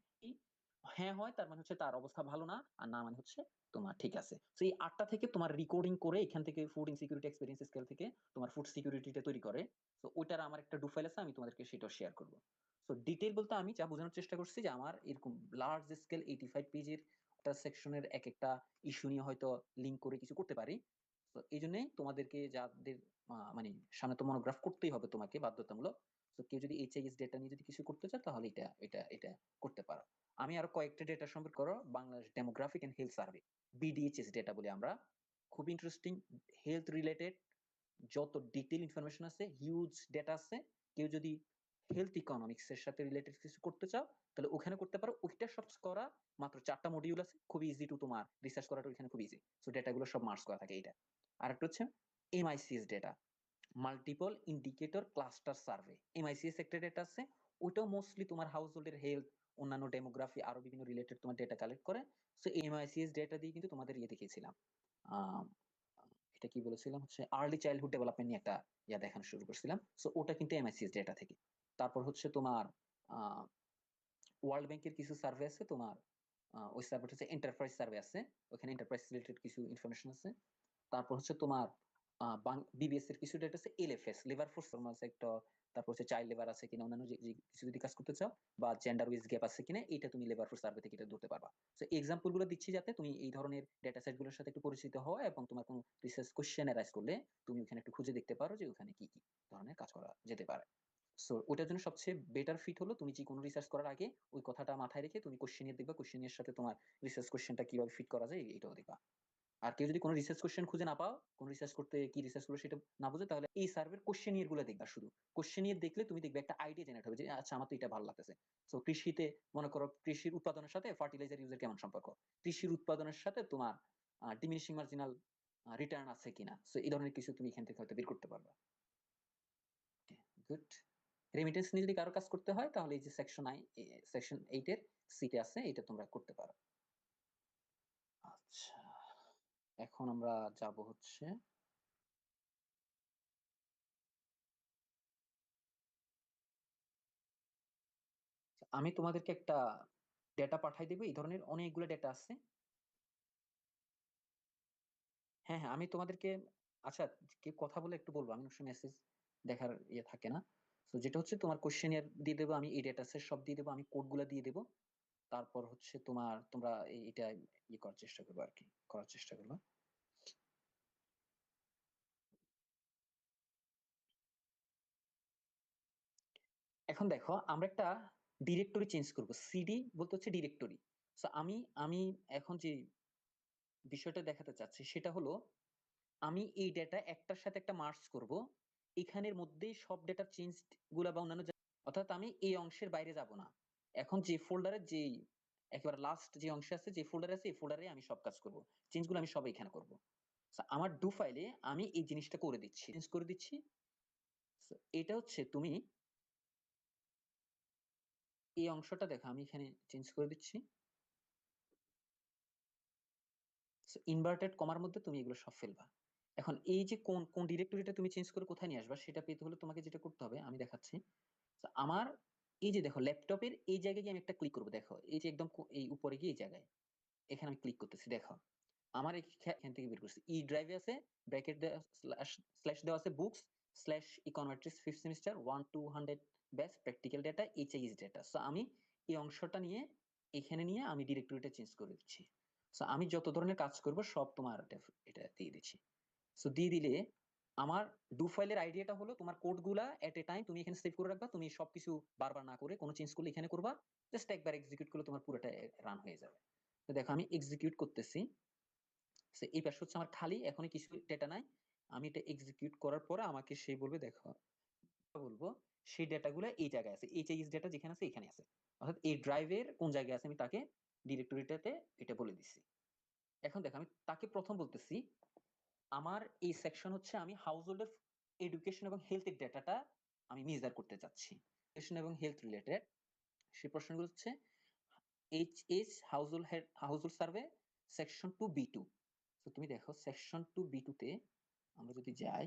হ্যাঁ হয় তার মানে হচ্ছে তার অবস্থা ভালো না, আর না মানে হচ্ছে তোমার ঠিক আছে। তো এই 8টা থেকে তোমার রেকর্ডিং করে এখান থেকে ফুড ইনসিকিউরিটি এক্সপেরিয়েন্স স্কেল থেকে তোমার ফুড সিকিউরিটিটা তৈরি করে। তো ওইটার আমার একটা ডু ফাইল আছে, আমি তোমাদেরকে সেটা শেয়ার করবো। তো ডিটেইল বলতে আমি যা বোঝানোর চেষ্টা করছি যে আমার এরকম লার্জ স্কেল 85 পেজের একটা সেকশনের এক একটা ইস্যু নিয়ে হয়তো লিঙ্ক করে কিছু করতে পারি। তো এই জন্যই তোমাদেরকে যাদের মানে সামনে তো মনোগ্রাফ করতেই হবে তোমাকে বাধ্যতামূলক। তো কেউ যদি এইচআইএস ডেটা নিয়ে যদি কিছু করতে চায় তাহলে এটা এটা এটা করতে পারো। আমি আরো কয়েকটা ডেটা সম্পর্কে করো, Bangladesh demographic and health survey, BDHS data বলি আমরা। খুব ইন্টারেস্টিং, হেলথ রিলেটেড যত ডিটেইল ইনফরমেশন আছে, হিউজ ডেটা আছে। কেউ যদি হেলথ ইকোনমিক্স এর সাথে রিলেটেড কিছু করতে চাও তাহলে ওখানে করতে পারো। ওইটা সব করা মাত্র 4টা মডিউল আছে, খুব ইজি টু, তোমার রিসার্চ করাটা ওইখানে খুব ইজি। সো ডেটাগুলো সব মার্কস করা থাকে এইটা। আর একটা হচ্ছে MICS data, multiple indicator cluster survey, MICS একটা ডেটা আছে। ওইটাও মোস্টলি তোমার হাউস হোল্ডের হেলথ, অন্যান্য ডেমোগ্রাফি আরো বিভিন্ন রিলেটেড তোমার ডেটা কালেক্ট করে। সো এমআইসিএস ডেটা দিয়ে কিন্তু তোমাদের ইয়ে দেখিয়েছিলাম, আহ এটা কি বলেছিলাম হচ্ছে আর্লি চাইল্ডহুড ডেভেলপমেন্ট নিয়ে একটা ইয়া দেখানো শুরু করছিলাম। সো ওটা কিন্তু এমআইসিএস ডেটা থেকে। তারপর হচ্ছে তোমার ওয়ার্ল্ড ব্যাংকের কিছু সার্ভে আছে তোমার, ওই সার্ভে হচ্ছে এন্টারপ্রাইজ সার্ভে আছে, ওখানে এন্টারপ্রাইজ রিলেটেড কিছু ইনফরমেশন আছে। তারপর হচ্ছে তোমার বিবিএস এর কিছু ডেটা আছে, এলএফএস লিভার ফোর্স সেক্টর, তারপর হচ্ছে চাইল্ড লেবার আছে কিনা, অন্যান্য যে কিছু যদি কাজ করতে চাও, বা জেন্ডার উইজ গ্যাপ আছে কিনা, এটা তুমি লেবার ফোর্স সার্ভে থেকে এটা ধরতে পারবা। তো এক্সাম্পল গুলো দিচ্ছি যাতে তুমি এই ধরনের ডেটা সেট গুলোর সাথে একটু পরিচিত হও, এবং তোমার কোনো রিসার্চ কোশ্চেন এরাইজ করলে তুমি ওখানে একটু খুঁজে দেখতে পারো যে ওখানে কি কি ধরনের কাজ করা যেতে পারে। সো ওটার জন্য সবচেয়ে বেটার ফিট হলো তুমি যে কোনো রিসার্চ করার আগে ওই কথাটা মাথায় রেখে তুমি কোশ্চেন দেখবা, কোশ্চেনের সাথে তোমার রিসার্চ কোশ্চেনটা কিভাবে ফিট করা যায় এটাও দেখবা। আর কেউ যদি কোনো রিসার্চ কোশ্চেন খুঁজে না পাও, কোন রিসার্চ করতে কি রিসার্চ করবে সেটা না বুঝে, তাহলে এই সার্ভের কোশ্চেনিয়ার গুলো দেখবা। শুধু কোশ্চেনিয়ার দেখলে তুমি দেখবে একটা আইডিয়া জেনারেট হবে যে আচ্ছা আমার তো এটা ভালো লাগতেছে। তো কৃষিতে মনে করো কৃষির উৎপাদনের সাথে ফার্টিলাইজার ইউজের কেমন সম্পর্ক, কৃষির উৎপাদনের সাথে তোমার ডিমিনিশিং মার্জিনাল রিটার্ন আছে কিনা। সো এই ধরনের কিছু তুমি এখান থেকে হয়তো বের করতে পারবা। গুড। রেমিটেন্স নিয়ে যদি কারো কাজ করতে হয় তাহলে এই যে সেকশন 8 এর সিটে আছে, এটা তোমরা করতে পারো। আচ্ছা, এখন আমরা যাব হচ্ছে আমি তোমাদেরকে একটা ডেটা পাঠাই দেবো, এই ধরনের অনেকগুলো ডেটা আছে। হ্যাঁ হ্যাঁ আমি তোমাদেরকে, আচ্ছা কে কথা বলে একটু বলবো, আমি অবশ্য মেসেজ দেখার ইয়ে থাকে না। তো যেটা হচ্ছে তোমার কোশ্চেনিয়ার দিয়ে দেবো আমি, এই ডেটা সেট সব দিয়ে দেবো আমি, কোড গুলা দিয়ে দেবো। তারপর হচ্ছে তোমরা এটা ইয়ে করার চেষ্টা করবো আর কি, করার চেষ্টা করবো। এখন দেখো আমরা একটা ডিরেক্টরি চেঞ্জ করব, সিডি বলতে হচ্ছে ডিরেক্টরি। তো আমি আমি এখন যে বিষয়টা দেখাতে চাচ্ছি সেটা হলো, আমি এই ডেটা একটার সাথে একটা মার্জ করব, এখানের মধ্যেই সব ডেটা চেঞ্জ গুলা বা অন্যান্য অর্থাৎ আমি এই অংশের বাইরে যাব না। এখন যে ফোল্ডারের যে একেবারে লাস্ট যে অংশ আছে, যে ফোল্ডারে আছে এই ফোল্ডারে আমি সব কাজ করব, চেঞ্জ গুলো আমি সব এখানে করব। আমার ডু ফাইলে আমি এই জিনিসটা করে দিচ্ছি, চেঞ্জ করে দিচ্ছি। So, এটা হচ্ছে তুমি এই অংশটা দেখো আমি এখানে চেঞ্জ করে দিচ্ছি। ইনভার্টেড কমার মধ্যে তুমি এগুলো সব ফেলবা। এখন এই যে কোন কোন ডিরেক্টরিটা তুমি চেঞ্জ করে কোথায় নিয়ে আসবা সেটা পেতে হলে তোমাকে যেটা করতে হবে আমি দেখাচ্ছি। তো আমার এই যে দেখো ল্যাপটপের এই জায়গায় গিয়ে আমি একটা ক্লিক করবো, দেখো এই যে একদম এই উপরে গিয়ে এই জায়গায় এখানে আমি ক্লিক করতেছি, দেখো আমার এখান থেকে বের করছি ই ড্রাইভে আছে, ব্র্যাকেট স্ল্যাশ দেওয়া আছে books slash econometrics 5th semester 1-200 batch practical data HIS data. So আমি এই অংশটা নিয়ে এখানে নিয়ে আমি ডিরেক্টরিটা চেঞ্জ করে দিচ্ছি। সো আমি যত ধরনের কাজ করব সব তোমার এটা দিয়ে দিচ্ছি। সো দিয়ে দিলে আমার ডু ফাইলের আইডিয়াটা হলো তোমার কোড গুলা এট এ টাইম তুমি এখানে সেভ করে রাখবা, তুমি সবকিছু বারবার না করে কোনো চেঞ্জ করলে এখানে করবা, জাস্ট একবার এক্সিকিউট করলে তোমার পুরোটা রান হয়ে যাবে। তো দেখো আমি এক্সিকিউট করতেছি। এই পাশে হচ্ছে আমার খালি, এখনই কিছু ডেটা নাই। আমি এটা এক্সিকিউট করার পরে আমাকে সে বলবে দেখো, বলবো সেই ডেটাগুলো এই জায়গায় আছে, এইচআইএস ডেটা যেখানে আছে এখানে আছে, অর্থাৎ এই ড্রাইভের কোন জায়গায় আছে আমি তাকে ডিরেক্টরিটাতে এটা বলে দিছি। এখন দেখো আমি তাকে প্রথম বলতেছি আমার এই সেকশন হচ্ছে আমি হাউস হোল্ডের এডুকেশন এবং হেলথের ডেটাটা আমি মেজার করতে চাচ্ছি, এডুকেশন এবং হেলথ রিলেটেড। সেই প্রশ্নগুলো হচ্ছে H house hold survey section 2B2। তো তুমি দেখো সেকশন 2B2 তে আমরা যদি যাই,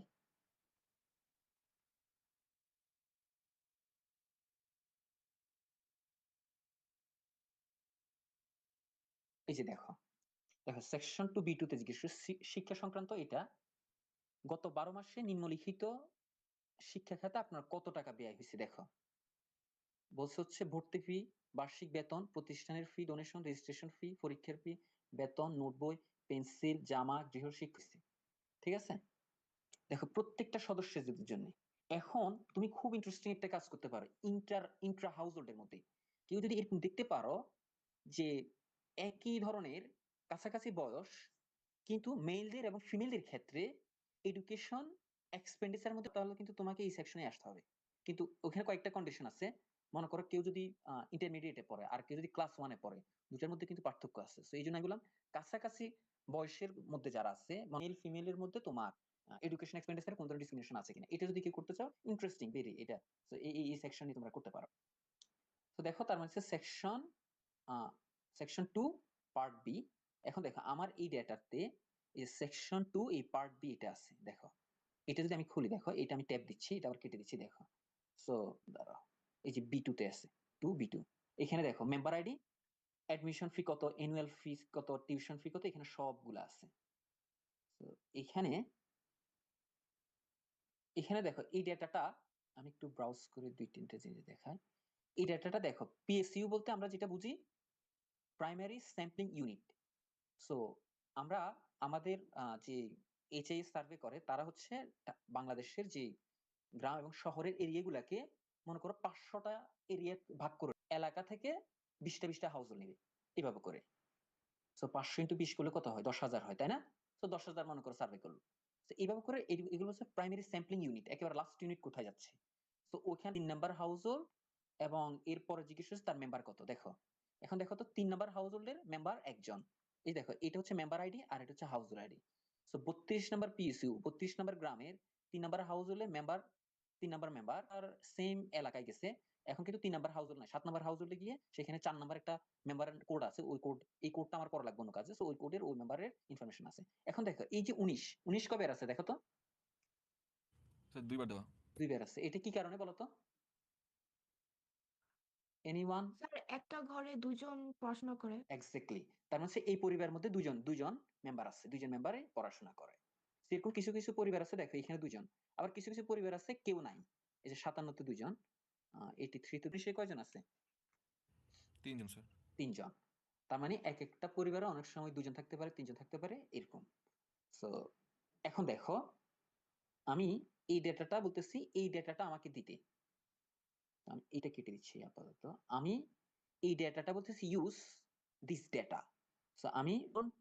এই যে দেখো দেখো সেকশন 2B2 তে জিজ্ঞেস করছে শিক্ষা সংক্রান্ত এটা গত 12 মাসে নিম্নলিখিত শিক্ষা খাতে আপনার কত টাকা ব্যয় হয়েছে। দেখো বলছে হচ্ছে ভর্তি ফি, বার্ষিক বেতন, প্রতিষ্ঠানের ফি, ডোনেশন, রেজিস্ট্রেশন ফি, পরীক্ষার ফি, বেতন, নোট বই, পেন্সিল, জামা, গৃহশিক্ষা। ঠিক আছে, দেখো প্রত্যেকটা সদস্যের জন্য। এখন তুমি খুব ইন্টারেস্টিং একটা কাজ করতে পারো ইন্ট্রা হাউস হোল্ডের মধ্যে। কেউ যদি এরকম দেখতে পারো যে একই ধরনের কাছাকাছি বয়স কিন্তু মেলদের এবং ফিমেলদের ক্ষেত্রে এডুকেশন এক্সপেন্ডিচার মধ্যে, তাহলে কিন্তু তোমাকে এই সেকশনে আসতে হবে। কিন্তু ওখানে কয়েকটা কন্ডিশন আছে। মনে করো কেউ যদি ইন্টারমিডিয়েটে পড়ে আর কেউ যদি ক্লাস 1-এ পড়ে, দুটার মধ্যে কিন্তু পার্থক্য আছে। তো এই জন্য আমি বললাম কাছাকাছি বয়সের মধ্যে যারা আছে মেল ফিমেলের মধ্যে তোমার এডুকেশন এক্সপেন্ডিচার কোন ধরনের ডিসক্রিমিনেশন আছে কিনা, এটা যদি কেউ করতে চাও ইন্টারেস্টিং ভেরি এটা। তো এই সেকশনে তোমরা করতে পারো। তো দেখো তার মানে সেকশন সেকশন 2 পার্ট বি। এখন দেখো আমার এই ডেটাতে এই সেকশন 2 এই পার্ট বি এটা আছে। দেখো এটা যদি আমি খুলি, দেখো এটা আমি ট্যাব দিচ্ছি, এটা আবার কেটে দিচ্ছি। দেখো সো দাঁড়াও, এই যে বি 2 তে আছে 2B2, এখানে দেখো মেম্বার আইডি, অ্যাডমিশন ফি কত, অ্যানুয়াল ফিস কত, টিউশন ফি কত, এখানে সবগুলো আছে। তো এখানে এখানে দেখো এই ডেটাটা আমি একটু ব্রাউজ করে 2-3টা জিনিস দেখাই। এই ডেটাটা দেখো পিএসইউ বলতে আমরা যেটা বুঝি প্রাইমারি স্যাম্পলিং ইউনিট। সো আমরা আমাদের যে এইচআইএস সার্ভে করে তারা হচ্ছে বাংলাদেশের যে গ্রাম এবং শহরের এরিয়াগুলাকে মনে করো 500টা এরিয়া ভাগ করে এলাকা থেকে 20টা হাউস নেবে এইভাবে করে। সো 500 × 20 করলে কত হয়, 10,000 হয়, তাই না? তো 10,000 মনে করো সার্ভে করলো। তো এইভাবে করে এগুলো হচ্ছে প্রাইমারি স্যাম্পলিং ইউনিট, একেবারে লাস্ট ইউনিট কোথায় যাচ্ছে। তো ওখানে 3 নাম্বার হাউস হোল্ড এবং এরপরে জিজ্ঞেস করছে তার মেম্বার কত। দেখো এখন দেখো তো 3 নাম্বার হাউস হোল্ডের মেম্বার একজন। এই দেখো এটা হচ্ছে মেম্বার আইডি আর এটা হচ্ছে household ID. So 32 number PSU 32 number গ্রামের 3 নাম্বার হাউস হোল্ডের মেম্বার 3 নাম্বার মেম্বার আর সেম এলাকায় গেছে। এখন কিন্তু 3 নাম্বার হাউস হোল্ড নাই, 7 নাম্বার হাউস হোল্ডে গিয়ে সেখানে 4 নাম্বার একটা মেম্বারের কোড আছে, ওই কোড এই কোডটা আমার পড়া লাগবে অন্য কাজে। সো ওই কোডের ওই মেম্বারের ইনফরমেশন আছে। এখন দেখো এই যে 19 কবে আছে দেখো তো, স্যার 2বার দেওয়া। 2 বার আছে। এটা কি কারণে বলো তো, এনিওয়ান? স্যার একটা ঘরে দুজন পড়াশোনা করে। এক্স্যাক্টলি, তার মানে হচ্ছে এই পরিবারের মধ্যে দুজন মেম্বার আছে, দুজন মেম্বারে পড়াশোনা করে। সেরকম কিছু কিছু পরিবার আছে, দেখো এখানে দুজন, আবার কিছু কিছু পরিবার আছে কেউ নাই। এই যে 57-তে দুজন, 83-তে সে কয়জন আছে, 3 জন স্যার। 3 জন। তার মানে এক একটা পরিবারে অনেক সময় দুজন থাকতে পারে, 3 জন থাকতে পারে, এরকম। তো এখন দেখো আমি এই ডেটাটা বলতেছি, এই ডেটাটা আমাকে দিতে, আমি এটা কেটে দিচ্ছি আপাতত। আমি এই ডেটাটা বলতেছি ইউজ দিস ডেটা। সো আমি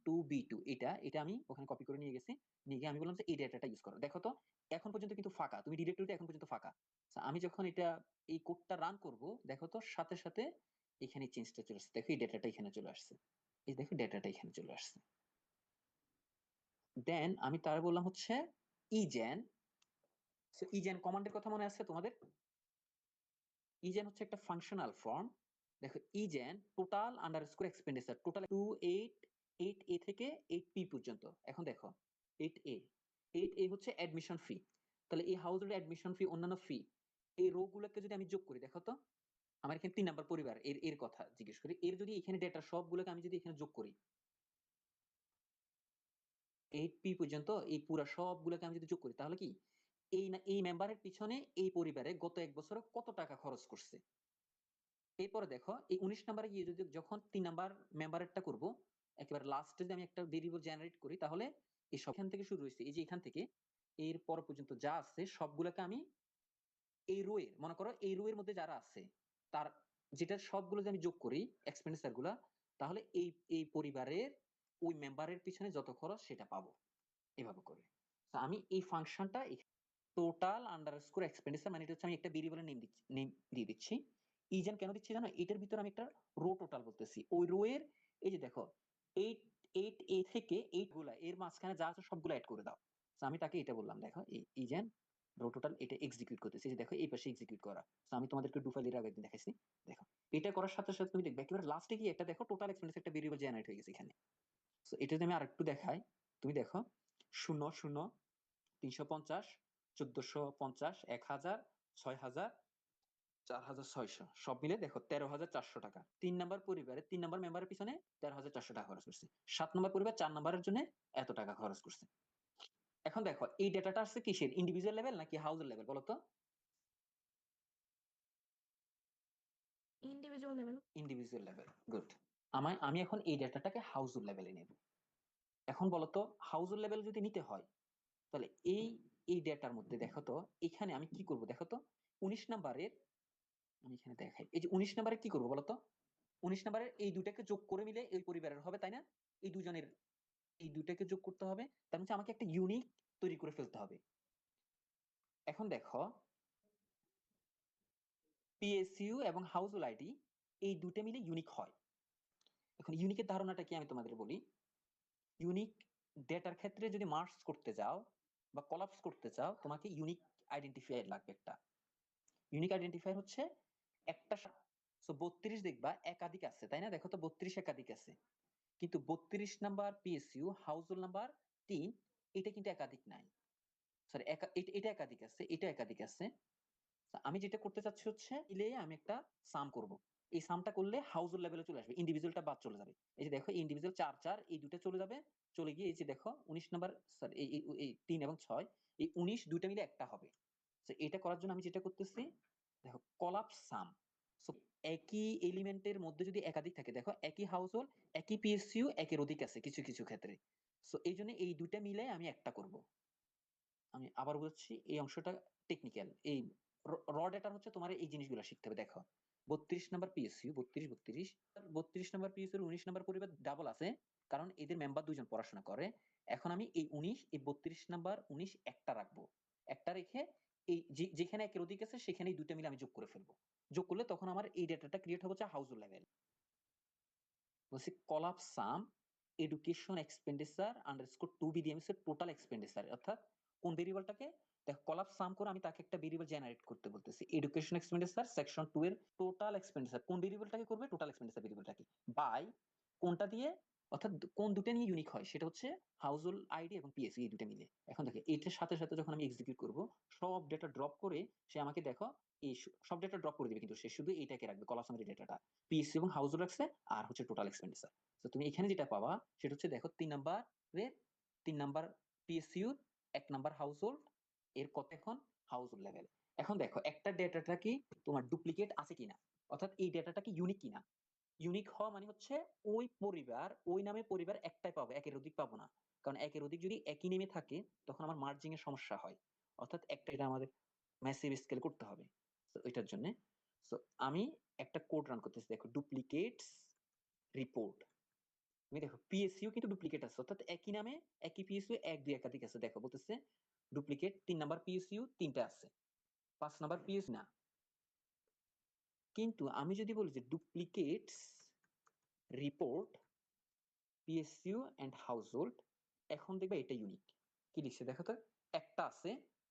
2B2 এটা এটা আমি ওখানে কপি করে নিয়ে গেছি, নিয়ে গিয়ে আমি বললাম যে এই ডেটাটা ইউজ করো। দেখো তো এখন পর্যন্ত কিন্তু ফাঁকা, তুমি ডিরেক্টরিটা এখন পর্যন্ত ফাঁকা। So, আমি যখন এটা এই কোডটা রান করব, দেখো তো সাথে সাথে এখানে চেঞ্জটা চলে আসছে। দেখো এই ডেটাটা এখানে চলে আসছে, এই দেখো ডেটাটা এখানে চলে আসছে। দেন আমি তার বললাম হচ্ছে ইজেন। সো ইজেন কমান্ডের কথা মনে আছে তোমাদের? ইজেন হচ্ছে একটা ফাংশনাল ফর্ম। দেখো isn't total underscore expenditure, total 28 থেকে 8P পর্যন্ত। এখন দেখো 8A হচ্ছে অ্যাডমিশন ফি। তাহলে এই হাউস হোল্ড অ্যাডমিশন ফি, অন্যান্য ফি, এই রো গুলোকে যদি আমি যোগ করি, দেখো তো আমার এখানে 3 নাম্বার পরিবার এর এর কথা জিজ্ঞেস করি, এর যদি এখানে ডেটা সবগুলোকে আমি যদি এখানে যোগ করি 8P পর্যন্ত, এই পুরা সবগুলোকে আমি যদি যোগ করি, তাহলে কি এই মেম্বারের পিছনে এই পরিবারে গত 1 বছরে কত টাকা খরচ করছে। এরপরে দেখো এই 19 নাম্বারে গিয়ে যদি যখন 3 নাম্বার মেম্বারেরটা করব, একেবারে লাস্টে যদি আমি একটা ভেরিয়েবল জেনারেট করি, তাহলে এই সবখান থেকে শুরু হয়েছে, এই যে এখান থেকে এর পর পর্যন্ত যা আছে সবগুলোকে আমি এই রো এর, মনে করো এই রো এর মধ্যে যারা আছে তার যেটা সবগুলো যদি আমি যোগ করি এক্সপেন্ডিচার গুলা, তাহলে এই এই পরিবারের ওই মেম্বারের পিছনে যত খরচ সেটা পাবো এভাবে করে। তো আমি এই ফাংশনটা টোটাল আন্ডারস্কোর এক্সপেন্ডিচার, মানে এটা হচ্ছে আমি একটা ভেরিয়েবলের নেম দিয়ে দিচ্ছি। ইজেন কেন দিচ্ছি জানো, এটার ভিতরে আমি একটা রো টোটাল বলতেছি, ওই রো এর এই যে দেখো 8 থেকে 8 গুলা এর মাঝখানে যা আছে সবগুলো অ্যাড করে দাও। তো আমি তাকে এটা বললাম, দেখো ইজেন রো টোটাল এটা এক্সিকিউট করতেছি, যে দেখো এই পাশে এক্সিকিউট করা। তো আমি তোমাদেরকে ডুফাইলের আগে একদিন দেখাইছি। দেখো এটা করার সাথে সাথে তুমি দেখবে একেবারে লাস্টে গিয়ে একটা দেখো টোটাল এক্সপেন্ডিচার একটা ভেরিয়েবল জেনারেট হয়ে গেছে এখানে। তো এটা যদি আমি আরেকটু দেখাই, তুমি দেখো 00, 350, 1450, 1000, 6000, 4,600 সব মিলে দেখো 13,400 টাকা। 3 নাম্বার পরিবারে 3 নাম্বার মেম্বারের পিছনে 13,400 টাকা খরচ করছে। 7 নাম্বার পরিবার 4 নাম্বারের জন্য এত টাকা খরচ করছে। এখন দেখো এই ডেটাটা আসছে কিসের, ইন্ডিভিজুয়াল লেভেল নাকি হাউস লেভেল বলো তো? Individual level. Individual level, good. আমি এখন এই ডেটাটাকে হাউস লেভেলে নেব। এখন বলতো হাউস লেভেল যদি নিতে হয় তাহলে এই ডেটার মধ্যে দেখো তো এখানে আমি কি করব, দেখো তো 19 নাম্বারের, আমি এখানে দেখাই, এই যে 19 নাম্বারে কি করবো বলতো, 19 নাম্বারের এই দুটাকে যোগ করে মিলে এই পরিবারের হবে, তাই না? এই দুজনের এই দুটাকে যোগ করতে হবে, তার মানে আমাকে একটা ইউনিক তৈরি করে ফেলতে হবে। এখন দেখো পিএসইউ এবং হাউসহোল্ড আইডি এই দুটো মিলে ইউনিক হয়। এখন ইউনিকের ধারণাটা কি আমি তোমাদের বলি। ইউনিক ডেটার ক্ষেত্রে যদি মার্জ করতে যাও বা কলাপস করতে চাও তোমাকে ইউনিক আইডেন্টিফায়ার লাগবে একটা। ইউনিক আইডেন্টিফায়ার হচ্ছে একটা 32 দেখবা একাধিক আছে, তাই না? দেখো তো 32 একাধিক আছে, কিন্তু 32 নাম্বার পিএসইউ হাউসহোল্ড নাম্বার 3 এটা কিন্তু একাধিক নাই। সরি, এটা একাধিক আছে, এটা একাধিক আছে। আমি যেটা করতে চাচ্ছি হচ্ছে ইলে আমি একটা সাম করব। এই সামটা করলে হাউসহোল্ড লেভেলে চলে আসবে, ইন্ডিভিজুয়ালটা বাদ চলে যাবে। এই যে দেখো ইন্ডিভিজুয়াল 4 4 এই দুটো চলে যাবে, চলে গিয়ে এই যে দেখো 19 নাম্বার, সরি এই 3 এবং 6, এই 19 দুটো মিলে একটা হবে। তো এটা করার জন্য আমি যেটা করতেছি দেখো কলাপস সাম। সো একই এলিমেন্টের মধ্যে যদি একাধিক থাকে, দেখো একই হাউসহোল্ড একই পিএসইউ একের অধিক আছে কিছু কিছু ক্ষেত্রে, সো এই জন্য এই দুটা মিলে আমি একটা করব। আমি আবার বলছি এই অংশটা টেকনিক্যাল, এই র ডেটা হচ্ছে তোমার এই জিনিসগুলো শিখতে হবে। দেখো 32 number PSU 32 number PSU 19 number পরিবার ডাবল আছে, কারণ এদের মেম্বার দুইজন পড়াশোনা করে। এখন আমি এই 19 এই 32 নাম্বার 19 একটা রাখবো, একটা রেখে এই যেখানে একের অধিক আছে সেখানে এই দুইটা মিলে আমি যোগ করে ফেলবো। যোগ করলে তখন আমার এই ডেটাটা ক্রিয়েট হবে হচ্ছে হাউস লেভেল। বলছি কলাপস সাম এডুকেশন এক্সপেন্ডিচার আন্ডারস্কোর টু বিডিএমএস এর টোটাল এক্সপেন্ডিচার, অর্থাৎ কোন ভেরিয়েবলটাকে দেখো কলাপস সাম করে আমি তাকে একটা ভেরিয়েবল জেনারেট করতে বলতেছি। এডুকেশন এক্সপেন্ডিচার সেকশন 2 এর টোটাল এক্সপেন্ডিচার কোন ভেরিয়েবলটাকে করবে, টোটাল এক্সপেন্ডিচার ভেরিয়েবলটাকে বাই কোনটা দিয়ে, অর্থাৎ কোন দুটো নিয়ে ইউনিক হয় সেটা হচ্ছে হাউসহোল্ড আইডি এবং পিএসইউ এই দুটো মিলে। এখন দেখো এটার সাথে সাথে যখন আমি এক্সিকিউট করব সব ডেটা ড্রপ করে সে আমাকে দেখো এই সব ডেটা ড্রপ করে দিবে, কিন্তু সে শুধু এইটাকে রাখবে কলাপস সামারি ডেটাটা, পিএসইউ এবং হাউসহোল্ড রাখছে আর হচ্ছে টোটাল এক্সপেন্ডিচার। তো তুমি এখানে যেটা পাবা সেটা হচ্ছে দেখো 3 নাম্বার পিএসইউ 1 নাম্বার হাউসহোল্ড এর কত এখন হাউসহোল্ড লেভেল। এখন দেখো একটা ডেটাটা কি তোমার ডুপ্লিকেট আছে কিনা, অর্থাৎ এই ডেটাটা কি ইউনিক কিনা। ইউনিক হওয়া মানে হচ্ছে ওই পরিবার ওই নামে পরিবার একটাই পাবো, একের অধিক পাবো না। কারণ একের অধিক যদি একই নেমে থাকে তখন আমার মার্জিং এর সমস্যা হয়, অর্থাৎ একটা এটা আমাদের ম্যাসিভ স্কেল করতে হবে। তো এটার জন্য সো আমি একটা কোড রান করতেছি, দেখো ডুপ্লিকেটস রিপোর্ট। তুমি দেখো পিএসইউ কিন্তু ডুপ্লিকেট আছে, অর্থাৎ একই নামে একই পিএসইউ 1 2 একাধিক আছে। দেখো বলতেছে ডুপ্লিকেট 3 নাম্বার পিএসইউ 3টা আছে, 5 নাম্বার পিএস না। কিন্তু আমি যদি বলি যে duplicates report PSU and household, এখন দেখবে এটা ইউনিক। কি লিখছে দেখো তো, একটা আছে,